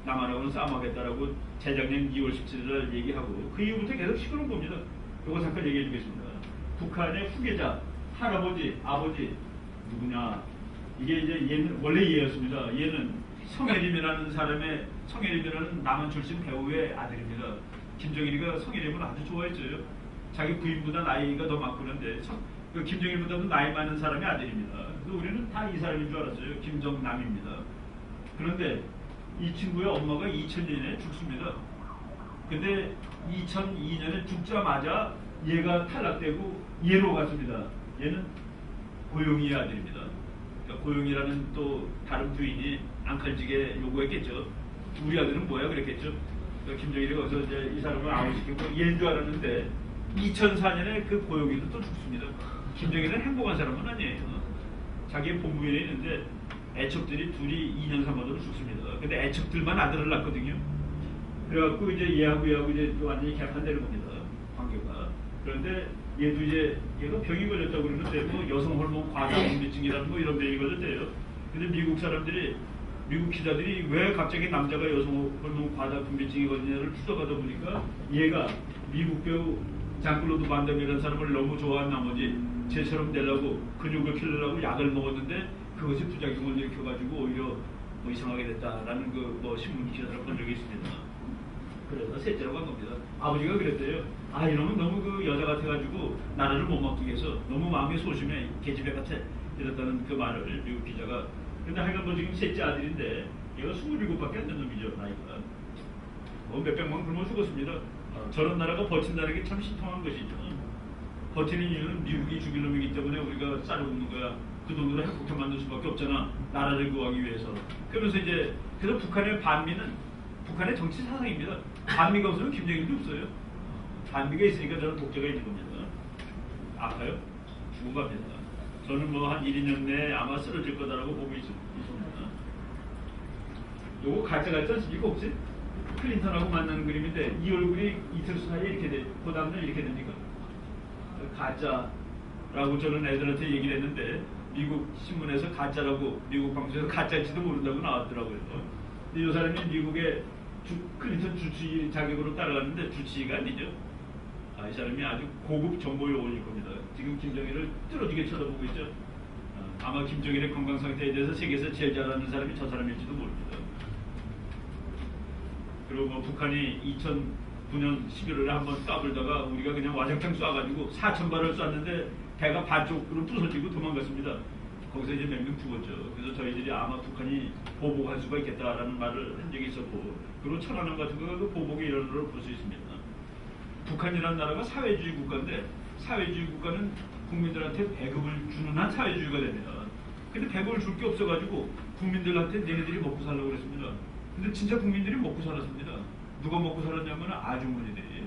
남한하고는 싸움하겠다라고 재작년 2월 17일 얘기하고 그 이후부터 계속 시끄러운 겁니다. 이거 잠깐 얘기해 주겠습니다. 북한의 후계자, 할아버지, 아버지 누구냐? 이게 이제 얘는 원래 얘였습니다. 얘는 성혜림이라는 사람의 성혜림이라는 남한 출신 배우의 아들입니다. 김정일이가 성혜림을 아주 좋아했어요. 자기 부인보다 나이가 더 많고 그런데 그 김정일보다도 나이 많은 사람의 아들입니다. 그래서 우리는 다 이 사람인 줄 알았어요. 김정남입니다. 그런데 이 친구의 엄마가 2000년에 죽습니다. 근데 2002년에 죽자마자 얘가 탈락되고 얘로 갔습니다. 얘는 고용이의 아들입니다. 그러니까 고용이라는 또 다른 부인이 앙칼지게 요구했겠죠. 우리 아들은 뭐야 그랬겠죠. 그러니까 김정일이 거기서 이제 이 사람을 아웃시키고 얘인 줄 알았는데 2004년에 그 고용이도 또 죽습니다. 김정일은 행복한 사람은 아니에요. 자기의 본부에 있는데 애척들이 둘이 2년 3월으로 죽습니다. 근데 애척들만 아들을 낳거든요. 그래갖고 이제 얘하고 이제 또 완전히 개판되는 겁니다. 관계가. 그런데 얘도 이제 얘가 병이 걸렸다고 그러는데 뭐 여성 호르몬 과다분비증이라는 뭐 이런 병이 걸렸대요. 근데 미국 사람들이 미국 기자들이 왜 갑자기 남자가 여성 호르몬 과다분비증이 걸리냐를 추적하다 보니까 얘가 미국 배우 장클로드 반담이라는 사람을 너무 좋아한 나머지 쟤처럼 되려고 근육을 키우려고 약을 먹었는데 그것이 부작용을 일으켜가지고 오히려 뭐 이상하게 됐다라는 그 뭐 신문 기사를 본 적이 있습니다. 그래서 셋째로 간 겁니다. 아버지가 그랬대요. 아 이러면 너무 그 여자 같아가지고 나라를 못 맡기게 해서 너무 마음이 소심해 계집애 같아 이랬다는 그 말을 미국 기자가. 근데 하여간 뭐 지금 셋째 아들인데 얘가 27밖에 안 된 놈이죠 나이가. 뭐 몇백만 굶어 죽었습니다. 저런 나라가 버틴다는 게 참 신통한 것이죠. 버티는 이유는 미국이 죽일 놈이기 때문에 우리가 쌀을 굽는 거야. 그 돈으로 핵폭탄 만들 수밖에 없잖아. 나라를 구하기 위해서. 그러면서 이제 그래서 북한의 반미는 북한의 정치 사상입니다. 반미가 없으면 김정일도 없어요. 반미가 있으니까 저는 독재가 있는 겁니다. 아파요? 죽은 겁니다. 저는 뭐 한 1, 2년 내에 아마 쓰러질 거다라고 보고 있습니다. 요거 가짜 않습니까 혹시? 클린턴하고 만나는 그림인데 이 얼굴이 이틀 사이에 이렇게 돼. 그 다음날 이렇게 됩니까? 가짜라고 저는 애들한테 얘기를 했는데 미국 신문에서 가짜라고 미국 방송에서 가짜일지도 모른다고 나왔더라고요. 근데 이 사람이 미국의 클린턴 주치의 자격으로 따라갔는데 주치의가 아니죠. 이 사람이 아주 고급 정보 요원일 겁니다. 지금 김정일을 뚫어지게 쳐다보고 있죠. 아마 김정일의 건강 상태에 대해서 세계에서 제일 잘 아는 사람이 저 사람일지도 모릅니다. 그리고 뭐 북한이 2009년 11월에 한번 까불다가 우리가 그냥 와장창 쏴가지고 4,000발을 쐈는데 배가 반쪽으로 부서지고 도망갔습니다. 거기서 이제 몇 명 죽었죠. 그래서 저희들이 아마 북한이 보복할 수가 있겠다라는 말을 한 적이 있었고, 그리고 천안함 같은 거도 보복의 일환으로 볼 수 있습니다. 북한이라는 나라가 사회주의 국가인데, 사회주의 국가는 국민들한테 배급을 주는 한 사회주의가 됩니다. 근데 배급을 줄 게 없어가지고 국민들한테 얘네들이 먹고 살라고 그랬습니다. 근데 진짜 국민들이 먹고 살았습니다. 누가 먹고 살았냐면 아주머니들이.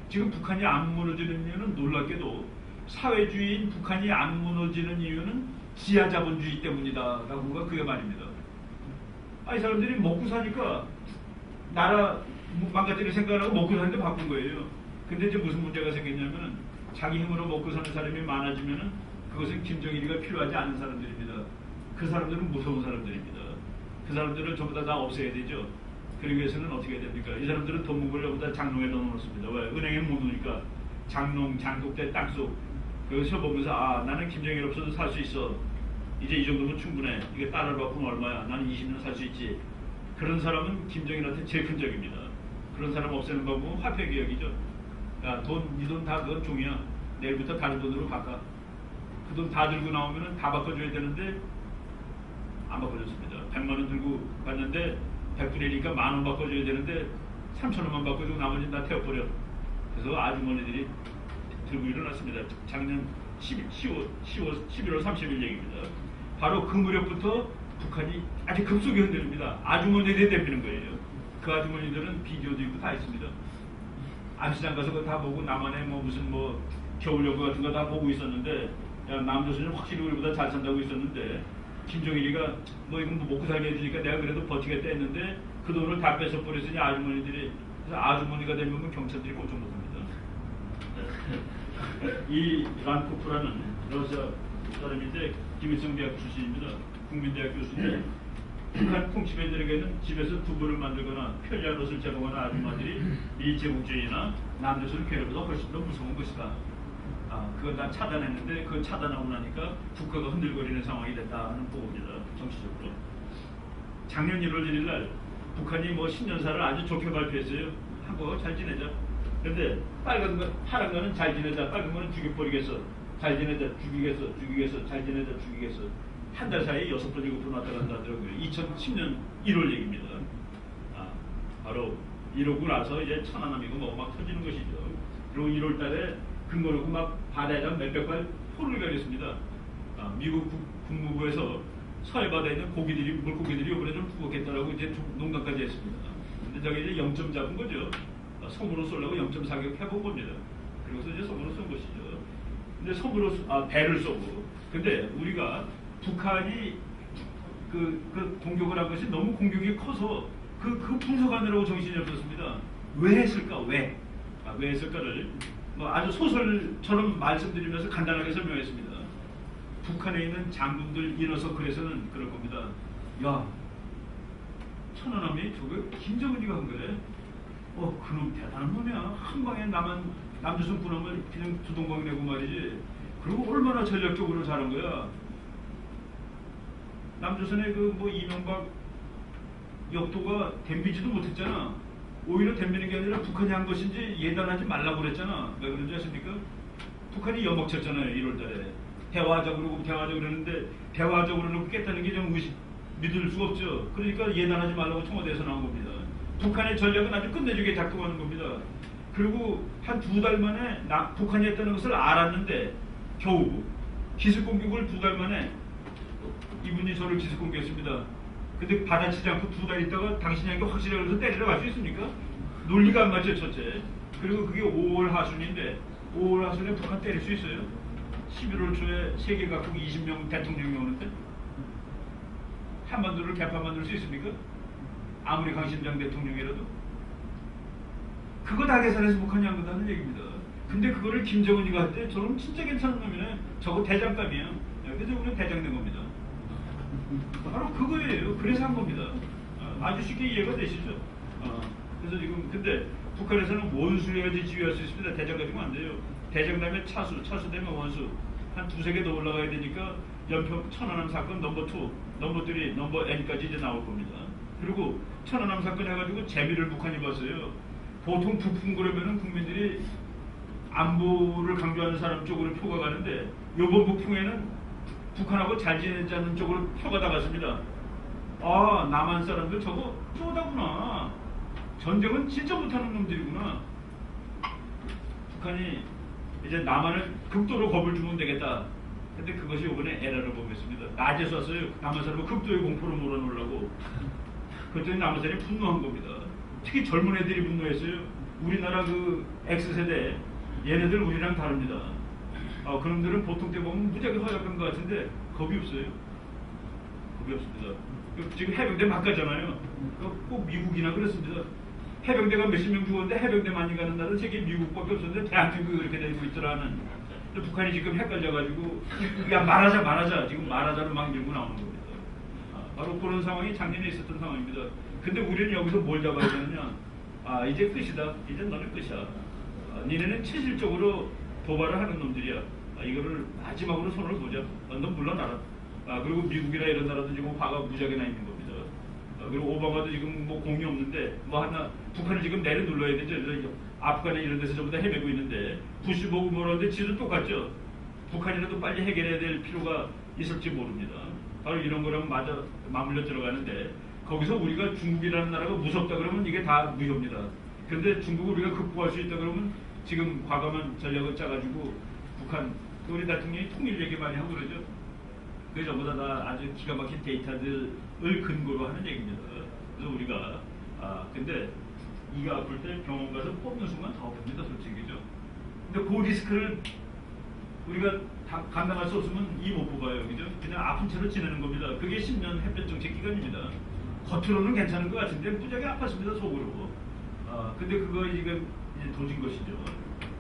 지금 북한이 안 무너지는 이유는 놀랍게도 사회주의인 북한이 안 무너지는 이유는 지하자본주의 때문이다 라고가 그게 말입니다. 이 사람들이 먹고 사니까 나라 망가뜨릴 생각을 하고 먹고 사는데 바꾼 거예요. 근데 이제 무슨 문제가 생겼냐면 자기 힘으로 먹고 사는 사람이 많아지면은 그것은 김정일이가 필요하지 않은 사람들입니다. 그 사람들은 무서운 사람들입니다. 그 사람들을 전부 다 없애야 되죠. 그러기 위해서는 어떻게 해야 됩니까? 이 사람들은 돈 문 벌려고 다 장롱에 넣어놓습니다. 왜? 은행에 못 넣으니까 장롱, 장독대, 땅속 그것을 보면서 나는 김정일 없어도 살 수 있어. 이제 이 정도면 충분해. 이게 달러로 바꾸면 얼마야? 나는 20년 살 수 있지. 그런 사람은 김정일한테 제일 큰 적입니다. 그런 사람 없애는 거 보면 화폐개혁이죠. 야, 네 돈 다 그건 종이야. 내일부터 다른 돈으로 바꿔. 그 돈 다 들고 나오면 다 바꿔줘야 되는데 안 바꿔줬습니다. 100만 원 들고 갔는데 100불이니까 10,000원 바꿔줘야 되는데 3,000원만 바꿔주고 나머지는 다 태워버려. 그래서 아주머니들이 들고 일어났습니다. 작년 11월 30일 얘기입니다. 바로 그 무렵부터 북한이 아주 급속히 흔들립니다. 아주머니들이 대피는 거예요. 그 아주머니들은 비디오도 있고 다 있습니다. 암시장 가서 그거 다 보고 남한에 무슨 겨울여고 같은 거 다 보고 있었는데, 야, 남조선이 확실히 우리보다 잘 산다고 있었는데 김정일이가 이건 먹고 살게 해주니까 내가 그래도 버티겠다 했는데 그 돈을 다 뺏어 버렸으니 아주머니들이. 그래서 아주머니가 되면 경찰들이 꼼짝 못합니다. 이 란코프라는 러시아 사람인데 김일성 대학 출신입니다. 국민대학 교수인데 북한 통치배들에게는 집에서 두부를 만들거나 편리한 옷을 제공하는 아줌마들이 미 제국주의나 남조선을 괴롭혀서 훨씬 더 무서운 것이다. 그걸 다 차단했는데 그걸 차단하고 나니까 국가가 흔들거리는 상황이 됐다는 보고입니다. 정치적으로. 작년 1월 1일 날 북한이 신년사를 아주 좋게 발표했어요. 한국하고 잘 지내자. 근데 빨간 거, 파란 거는 잘 지내자, 빨간 거는 죽여버리겠어. 잘 지내자, 죽이겠어, 잘 지내자, 죽이겠어. 한 달 사이에 6번, 7번 왔다 갔다 하더라고요. 2010년 1월 얘기입니다. 바로 이러고 나서 이제 천안함이고 막 터지는 것이죠. 그리고 1월 달에 근거 놓고 막 바다에다 몇백 발 포를 가렸습니다. 미국 국무부에서 서해 바다에 있는 물고기들이 이번에 좀 부었겠다라고 이제 농담까지 했습니다. 근데 저게 이제 0점 잡은 거죠. 섬으로 쏘려고 0.4격 해본 겁니다. 그래서 이제 섬으로 쏜 것이죠. 근데 섬으로 배를 쏘고. 근데 우리가 북한이 그 공격을 한 것이 너무 공격이 커서 그 분석하느라고 정신이 없었습니다. 왜 했을까? 왜 했을까를 아주 소설처럼 말씀드리면서 간단하게 설명했습니다. 북한에 있는 장군들 이너서클에서는 그럴 겁니다. 야, 천안함이 저거 김정은이가 한 거래. 그놈 대단한 놈이야. 한 방에 남조선 군함을 그냥 두동강 내고 말이지. 그리고 얼마나 전략적으로 잘한 거야. 남조선의 이명박 역도가 덤비지도 못했잖아. 오히려 덤비는 게 아니라 북한이 한 것인지 예단하지 말라고 그랬잖아. 왜 그런지 아십니까? 북한이 연막쳤잖아요. 1월 달에. 대화적으로 그러는데 대화적으로 깼다는 게 좀 믿을 수가 없죠. 그러니까 예단하지 말라고 청와대에서 나온 겁니다. 북한의 전략은 아주 끝내주게 작동하는 겁니다. 그리고 한 2달 만에 북한이 했다는 것을 알았는데 겨우 기습공격을 2달 만에 이분이 저를 기습공격했습니다. 근데 받아치지 않고 2달 있다가 당신이 한 게 확실해 그래서 때리러 갈 수 있습니까? 논리가 안 맞죠, 첫째. 그리고 그게 5월 하순인데 5월 하순에 북한 때릴 수 있어요? 11월 초에 세계 각국 20명 대통령이 오는데 한반도를 개판 만들 수 있습니까? 아무리 강신장 대통령이라도. 그거 다 계산해서 북한이 한 거다는 얘기입니다. 근데 그거를 김정은이가 할 때 저는 진짜 괜찮은 놈이네. 저거 대장감이에요. 그래서 우리는 대장된 겁니다. 바로 그거예요. 그래서 한 겁니다. 아주 쉽게 이해가 되시죠? 그래서 지금 근데 북한에서는 원수해야지 지휘할 수 있습니다. 대장 가지고 안 돼요. 대장 되면 차수 되면 원수. 한 2-3개 더 올라가야 되니까 연평 천안함 사건 넘버 2, 넘버 3, 넘버 N까지 이제 나올 겁니다. 그리고 천안함 사건 해가지고 재미를 북한이 봤어요. 보통 북풍 그러면은 국민들이 안보를 강조하는 사람 쪽으로 표가 가는데 요번 북풍에는 북한하고 잘 지내자는 쪽으로 표가 나갔습니다. 아, 남한 사람들 저거 쪼다구나. 전쟁은 진짜 못하는 놈들이구나. 북한이 이제 남한을 극도로 겁을 주면 되겠다. 근데 그것이 이번에 에러를 보겠습니다. 낮에 쐈어요. 남한 사람을 극도의 공포로 몰아놓으려고. 그랬더니 남한 사람이 분노한 겁니다. 특히 젊은 애들이 분노했어요. 우리나라 그 X세대, 얘네들 우리랑 다릅니다. 그놈들은 보통 때 보면 무지하게 허약한 것 같은데 겁이 없어요. 겁이 없습니다. 지금 해병대 막 가잖아요. 꼭 미국이나 그렇습니다. 해병대가 몇십 명 죽었는데 해병대 많이 가는 나라는 세계 미국밖에 없었는데 대한민국이 그렇게 되고 있더라는. 북한이 지금 헷갈려가지고 야 말하자 지금 말하자로 막 밀고 나오는 겁니다. 바로 그런 상황이 작년에 있었던 상황입니다. 근데 우리는 여기서 뭘 잡아야 되느냐. 이제 끝이다. 이제 너는 끝이야. 니네는 체질적으로 도발을 하는 놈들이야. 이거를 마지막으로 손을 보자. 넌 물러나라. 그리고 미국이나 이런 나라도 지금 화가 무지하게 나 있는 겁니다. 그리고 오바마도 지금 뭐 공이 없는데 뭐 하나 북한을 지금 내려눌러야 되죠. 아프간에 이런 데서 전부 다 헤매고 있는데 부시 보고 뭐라는데 지도 똑같죠. 북한이라도 빨리 해결해야 될 필요가 있을지 모릅니다. 바로 이런 거랑 맞물려 들어가는데 거기서 우리가 중국이라는 나라가 무섭다 그러면 이게 다 무효입니다. 그런데 중국을 우리가 극복할 수 있다 그러면 지금 과감한 전략을 짜가지고 북한 우리 대통령이 통일 얘기 많이 하고 그러죠. 그게 전부 다 아주 기가 막힌 데이터들을 근거로 하는 얘기입니다. 그래서 우리가 근데 이가 아플 때 병원 가서 뽑는 순간 더 아픕니다, 솔직히죠. 근데 그 리스크를 우리가 감당할 수 없으면 이 못 뽑아요, 그죠? 그냥 아픈 채로 지내는 겁니다. 그게 10년 햇볕 정책 기간입니다. 겉으로는 괜찮은 것 같은데 무지하게 아팠습니다, 속으로. 근데 그거 지금 이제 도진 것이죠.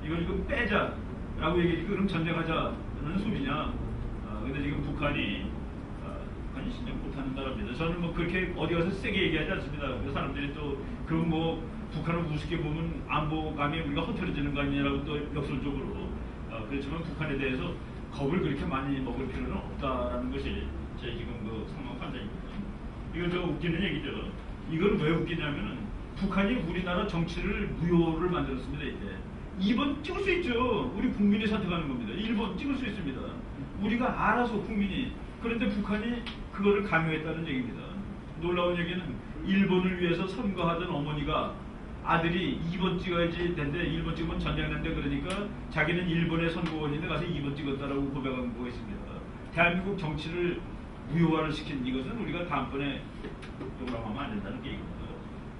이걸 지금 빼자라고 얘기했지, 그럼 전쟁하자는 소리냐? 근데 지금 북한이 신경 못하는 나라입니다. 저는 뭐 그렇게 어디 가서 세게 얘기하지 않습니다. 그 사람들이 또 그럼 뭐 북한을 우습게 보면 안보감이 우리가 허투루지는 거 아니냐라고 또 역설적으로 그렇지만 북한에 대해서 겁을 그렇게 많이 먹을 필요는 없다라는 것이 제 지금 그 상황 판단입니다. 이건 저 웃기는 얘기죠. 이건 왜 웃기냐면은 북한이 우리나라 정치를 무효를 만들었습니다. 이제 2번 찍을 수 있죠. 우리 국민이 선택하는 겁니다. 1번 찍을 수 있습니다. 우리가 알아서 국민이. 그런데 북한이 그거를 강요했다는 얘기입니다. 놀라운 얘기는 1번을 위해서 선거하던 어머니가 아들이 2번 찍어야지 되는데 1번 찍으면 전쟁난데 그러니까 자기는 1번의 선거원인데 가서 2번 찍었다라고 고백한 거 있습니다. 대한민국 정치를 무효화를 시킨 이것은 우리가 다음번에 용감하면 안 된다는 게 이겁니다.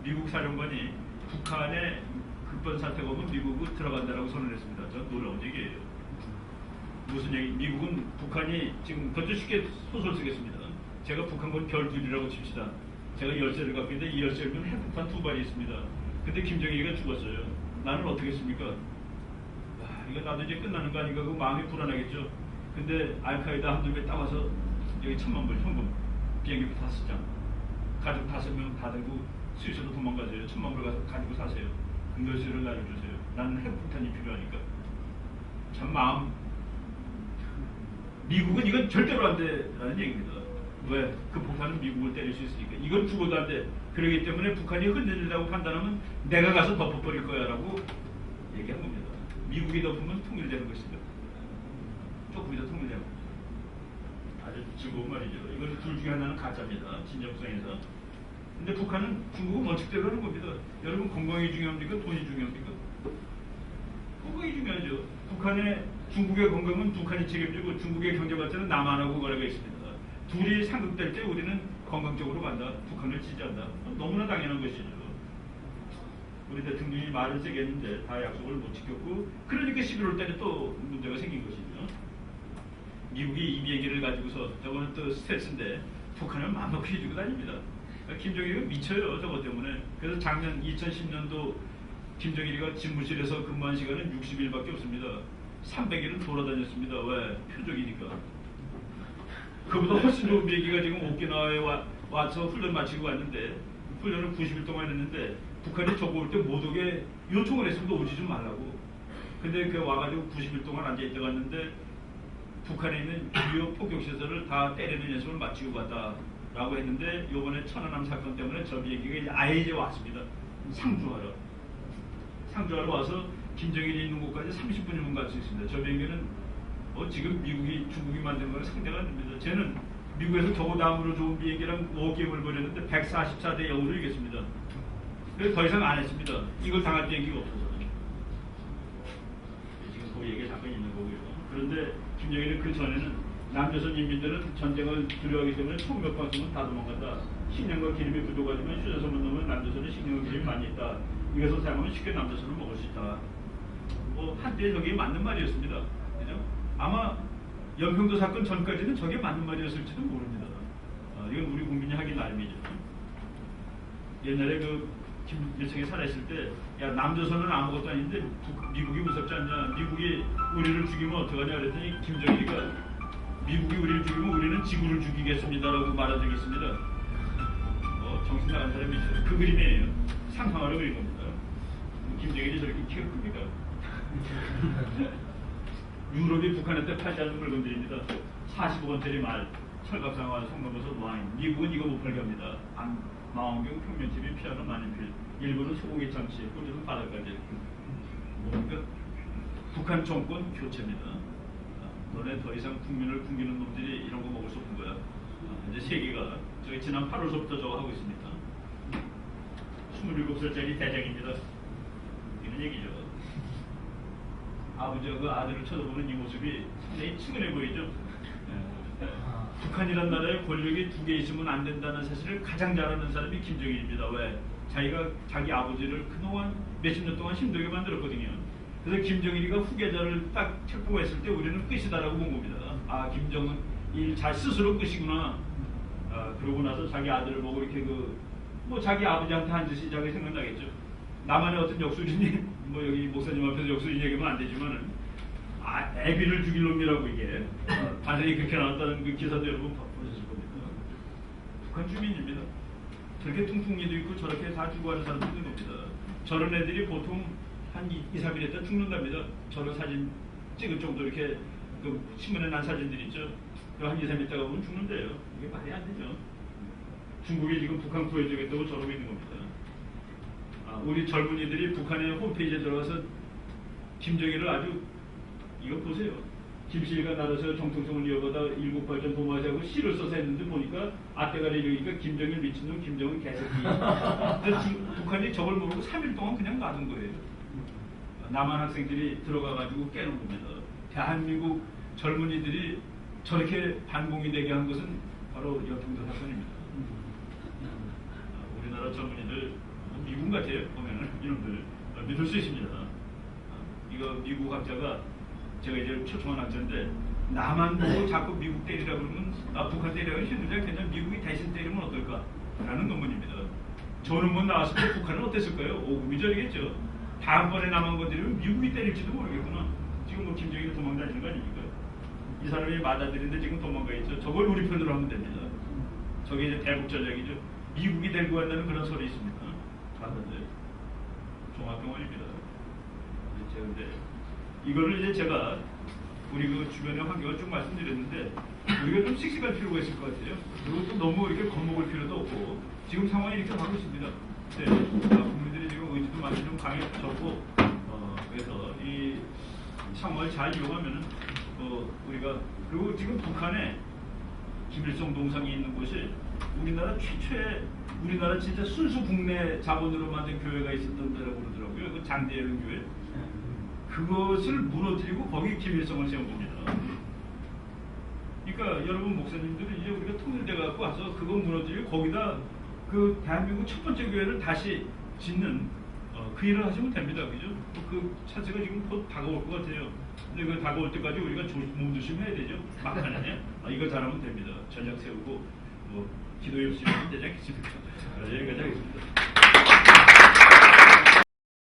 미국 사령관이 북한에 급변 사태가 오면 미국은 들어간다라고 선언했습니다. 전 놀라운 얘기예요. 무슨 얘기? 미국은 북한이 지금 더 쉽게 소설 쓰겠습니다. 제가 북한군 별2이라고 칩시다. 제가 열쇠를 갖고 있는데 이 열쇠는 핵폭탄 2발이 있습니다. 근데 김정일이가 죽었어요. 나는 어떻게 했습니까? 이거 나도 이제 끝나는 거 아닌가? 그 마음이 불안하겠죠. 근데 알카에다 한 놈에 따와서 여기 1000만 불 현금 비행기표 5장 가족 5명 다 들고 스위스로 도망가세요. 1000만 불 가지고 사세요. 그 열쇠를 나를 주세요. 나는 핵폭탄이 필요하니까. 참 마음. 미국은 이건 절대로 안 돼라는 얘기입니다. 왜? 그 폭탄은 미국을 때릴 수 있으니까. 이건 죽어도 안 돼. 그렇기 때문에 북한이 흔들린다고 판단하면 내가 가서 덮어버릴 거야 라고 얘기한 겁니다. 미국이 덮으면 통일되는 것입니다. 조금 이따 통일되는 겁니다. 아주 즐거운 말이죠. 이건 둘 중에 하나는 가짜입니다. 진정성에서. 근데 북한은 중국은 원칙대로 하는 겁니다. 여러분 건강이 중요합니까? 돈이 중요합니까? 건강이 중요하죠. 중국의 건강은 북한이 책임지고 중국의 경제 발전은 남한하고 거래가 있습니다. 둘이 상극될 때 우리는 건강적으로 간다. 북한을 지지한다. 너무나 당연한 것이죠. 우리 대통령이 말을 세게 했는데 다 약속을 못 지켰고 그러니까 11월 달에 또 문제가 생긴 것이죠. 미국이 이 비행기를 가지고서 저거는 또 스텔스인데 북한을 맘먹고 해주고 다닙니다. 김정일이가 미쳐요. 저거 때문에. 그래서 작년 2010년도 김정일이가 집무실에서 근무한 시간은 60일밖에 없습니다. 300일은 돌아다녔습니다. 왜? 표적이니까. 그보다 훨씬 좋은 비행기가 지금 오키나와에 와서 훈련 마치고 왔는데 훈련을 90일 동안 했는데 북한이 저거 올 때 못 오게 요청을 했습니다. 오지 좀 말라고. 근데 그 와가지고 90일 동안 앉아있다 갔는데 북한에 있는 주요 포격시설을 다 때리는 연습을 마치고 갔다라고 했는데 요번에 천안함 사건 때문에 저 비행기가 이제 아예 이제 왔습니다. 상주하러 와서 김정일이 있는 곳까지 30분이면 갈 수 있습니다. 저 비행기는 지금 미국이 중국이 만든 거는 상대가 안 됩니다. 쟤는 미국에서 저거 다음으로 좋은 비행기랑 워게임을 벌였는데 144대 0으로 이겼습니다. 그래서 더 이상 안 했습니다. 이걸 당할 비행기가 없어서. 지금 그 얘기가 잠깐 있는 거고요. 그런데 김정일은 그 전에는 남조선 인민들은 전쟁을 두려워하기 때문에 총몇 방 쏘면 다 도망간다. 식량과 기름이 부족하지만 휴전선만 넘으면 남조선에 식량과 기름이 많이 있다. 이것을 사용하면 쉽게 남조선을 먹을 수 있다. 한때 저게 맞는 말이었습니다. 그죠? 아마 연평도 사건 전까지는 저게 맞는 말이었을지도 모릅니다. 이건 우리 국민이 하기 나름이죠. 옛날에 김일성이 살아있을 때, 야, 남조선은 아무것도 아닌데 미국이 무섭지 않냐? 미국이 우리를 죽이면 어떡하냐? 그랬더니 김정일이가 미국이 우리를 죽이면 우리는 지구를 죽이겠습니다라고 말한 적이 있습니다. 정신 나간 사람이죠. 그 그림이에요. 상상하러 그린 겁니다. 김정일이 저렇게 키가 큽니다. 유럽이 북한한테 팔지 않는 물건들입니다. 45원짜리 말, 철갑상화, 송로버섯, 와인. 미국은 이거 못 팔게 합니다. 망원경, 평면 TV, 피아노, 만년필. 일본은 소고기 참치, 호주는 바닷가재. 그러니까 북한 정권 교체입니다. 너네 더 이상 국민을 굶기는 놈들이 이런 거 먹을 수 없는 거야. 이제 세계가 저기 지난 8월서부터 저거 하고 있습니다. 27살짜리 대장입니다. 이런 얘기죠. 아버지가 그 아들을 쳐다보는 이 모습이 상당히 측은해 보이죠. 북한이란 나라의 권력이 2개 있으면 안 된다는 사실을 가장 잘 아는 사람이 김정일입니다. 왜? 자기가 자기 아버지를 그동안 몇십 년 동안 힘들게 만들었거든요. 그래서 김정일이가 후계자를 딱 책봉했을 때 우리는 끝이다라고 본 겁니다. 김정일 자 스스로 끝이구나. 그러고 나서 자기 아들을 보고 이렇게 자기 아버지한테 한 짓이 자기 생각나겠죠. 나만의 어떤 역술인이 여기 목사님 앞에서 역술인 얘기하면 안 되지만은 애비를 죽일 놈이라고 이게 반성이 그렇게 나왔다는 그 기사도 여러분 보셨을 겁니다. 북한 주민입니다. 저렇게 퉁퉁이도 있고 저렇게 다 죽어가는 사람도 있는 겁니다. 저런 애들이 보통 한 2-3일 있다 죽는답니다. 저런 사진 찍을 정도 이렇게 신문에 난 사진들 있죠. 한 2-3일 있다가 보면 죽는데요. 이게 말이 안 되죠. 중국이 지금 북한 구해주겠다고 저러고 있는 겁니다. 우리 젊은이들이 북한의 홈페이지에 들어가서 김정일을 아주 이거 보세요. 김씨가 나라에서 정통성을 이어가다 일국발전 도마시하고 시를 써서 했는데 보니까 아떼가리 이러니까 김정일 미친놈 김정은 개새끼. 북한이 저걸 모르고 3일 동안 그냥 놔둔 거예요. 남한 학생들이 들어가가지고 깨는 겁니다. 대한민국 젊은이들이 저렇게 반공이 되게 한 것은 바로 연평도 사건입니다. 우리나라 젊은이들 미국 같아요. 보면은 이놈들 믿을 수 있습니다. 이거 미국 학자가 제가 이제 초청한 학자인데 나만 보고 자꾸 미국 때리라고 그러면 북한 때리라고 힘들지 않겠냐. 미국이 대신 때리면 어떨까? 라는 논문입니다. 저 논문 나왔을 때 북한은 어땠을까요? 오금이 저리겠죠. 다음번에 남한 건드리면 미국이 때릴지도 모르겠구나. 지금 김정일이 도망다니는 거 아닙니까? 이 사람이 맞아들이는데 지금 도망가 있죠. 저걸 우리 편으로 하면 됩니다. 저게 이제 대북 전략이죠. 미국이 데리고 간다는 그런 소리 있습니다. 봤는데 종합병원입니다. 근데 이거를 이제 제가 우리 그 주변의 환경을 쭉 말씀드렸는데 우리가 좀 씩씩할 필요가 있을 것 같아요. 그리고 또 너무 이렇게 겁먹을 필요도 없고 지금 상황이 이렇게 가고 있습니다. 네, 국민들이 지금 의지도 많이 좀 강해졌고 그래서 이 상황을 잘 이용하면은 우리가 그리고 지금 북한에 김일성 동상이 있는 곳이 우리나라 최초의 우리나라 진짜 순수 국내 자본으로 만든 교회가 있었던 데라고 그러더라고요. 그 장대현 교회. 그것을 무너뜨리고 거기 김일성을 세운 겁니다. 그러니까 여러분 목사님들은 이제 우리가 통일돼 갖고 와서 그거 무너뜨리고 거기다 그 대한민국 첫 번째 교회를 다시 짓는 그 일을 하시면 됩니다. 그죠? 그 차세가 지금 곧 다가올 것 같아요. 근데 그 다가올 때까지 우리가 몸조심해야 되죠. 막판에 이거 잘하면 됩니다. 전략 세우고 기도 열심히 하면 되지 않겠습니까? 여기까지 하겠습니다.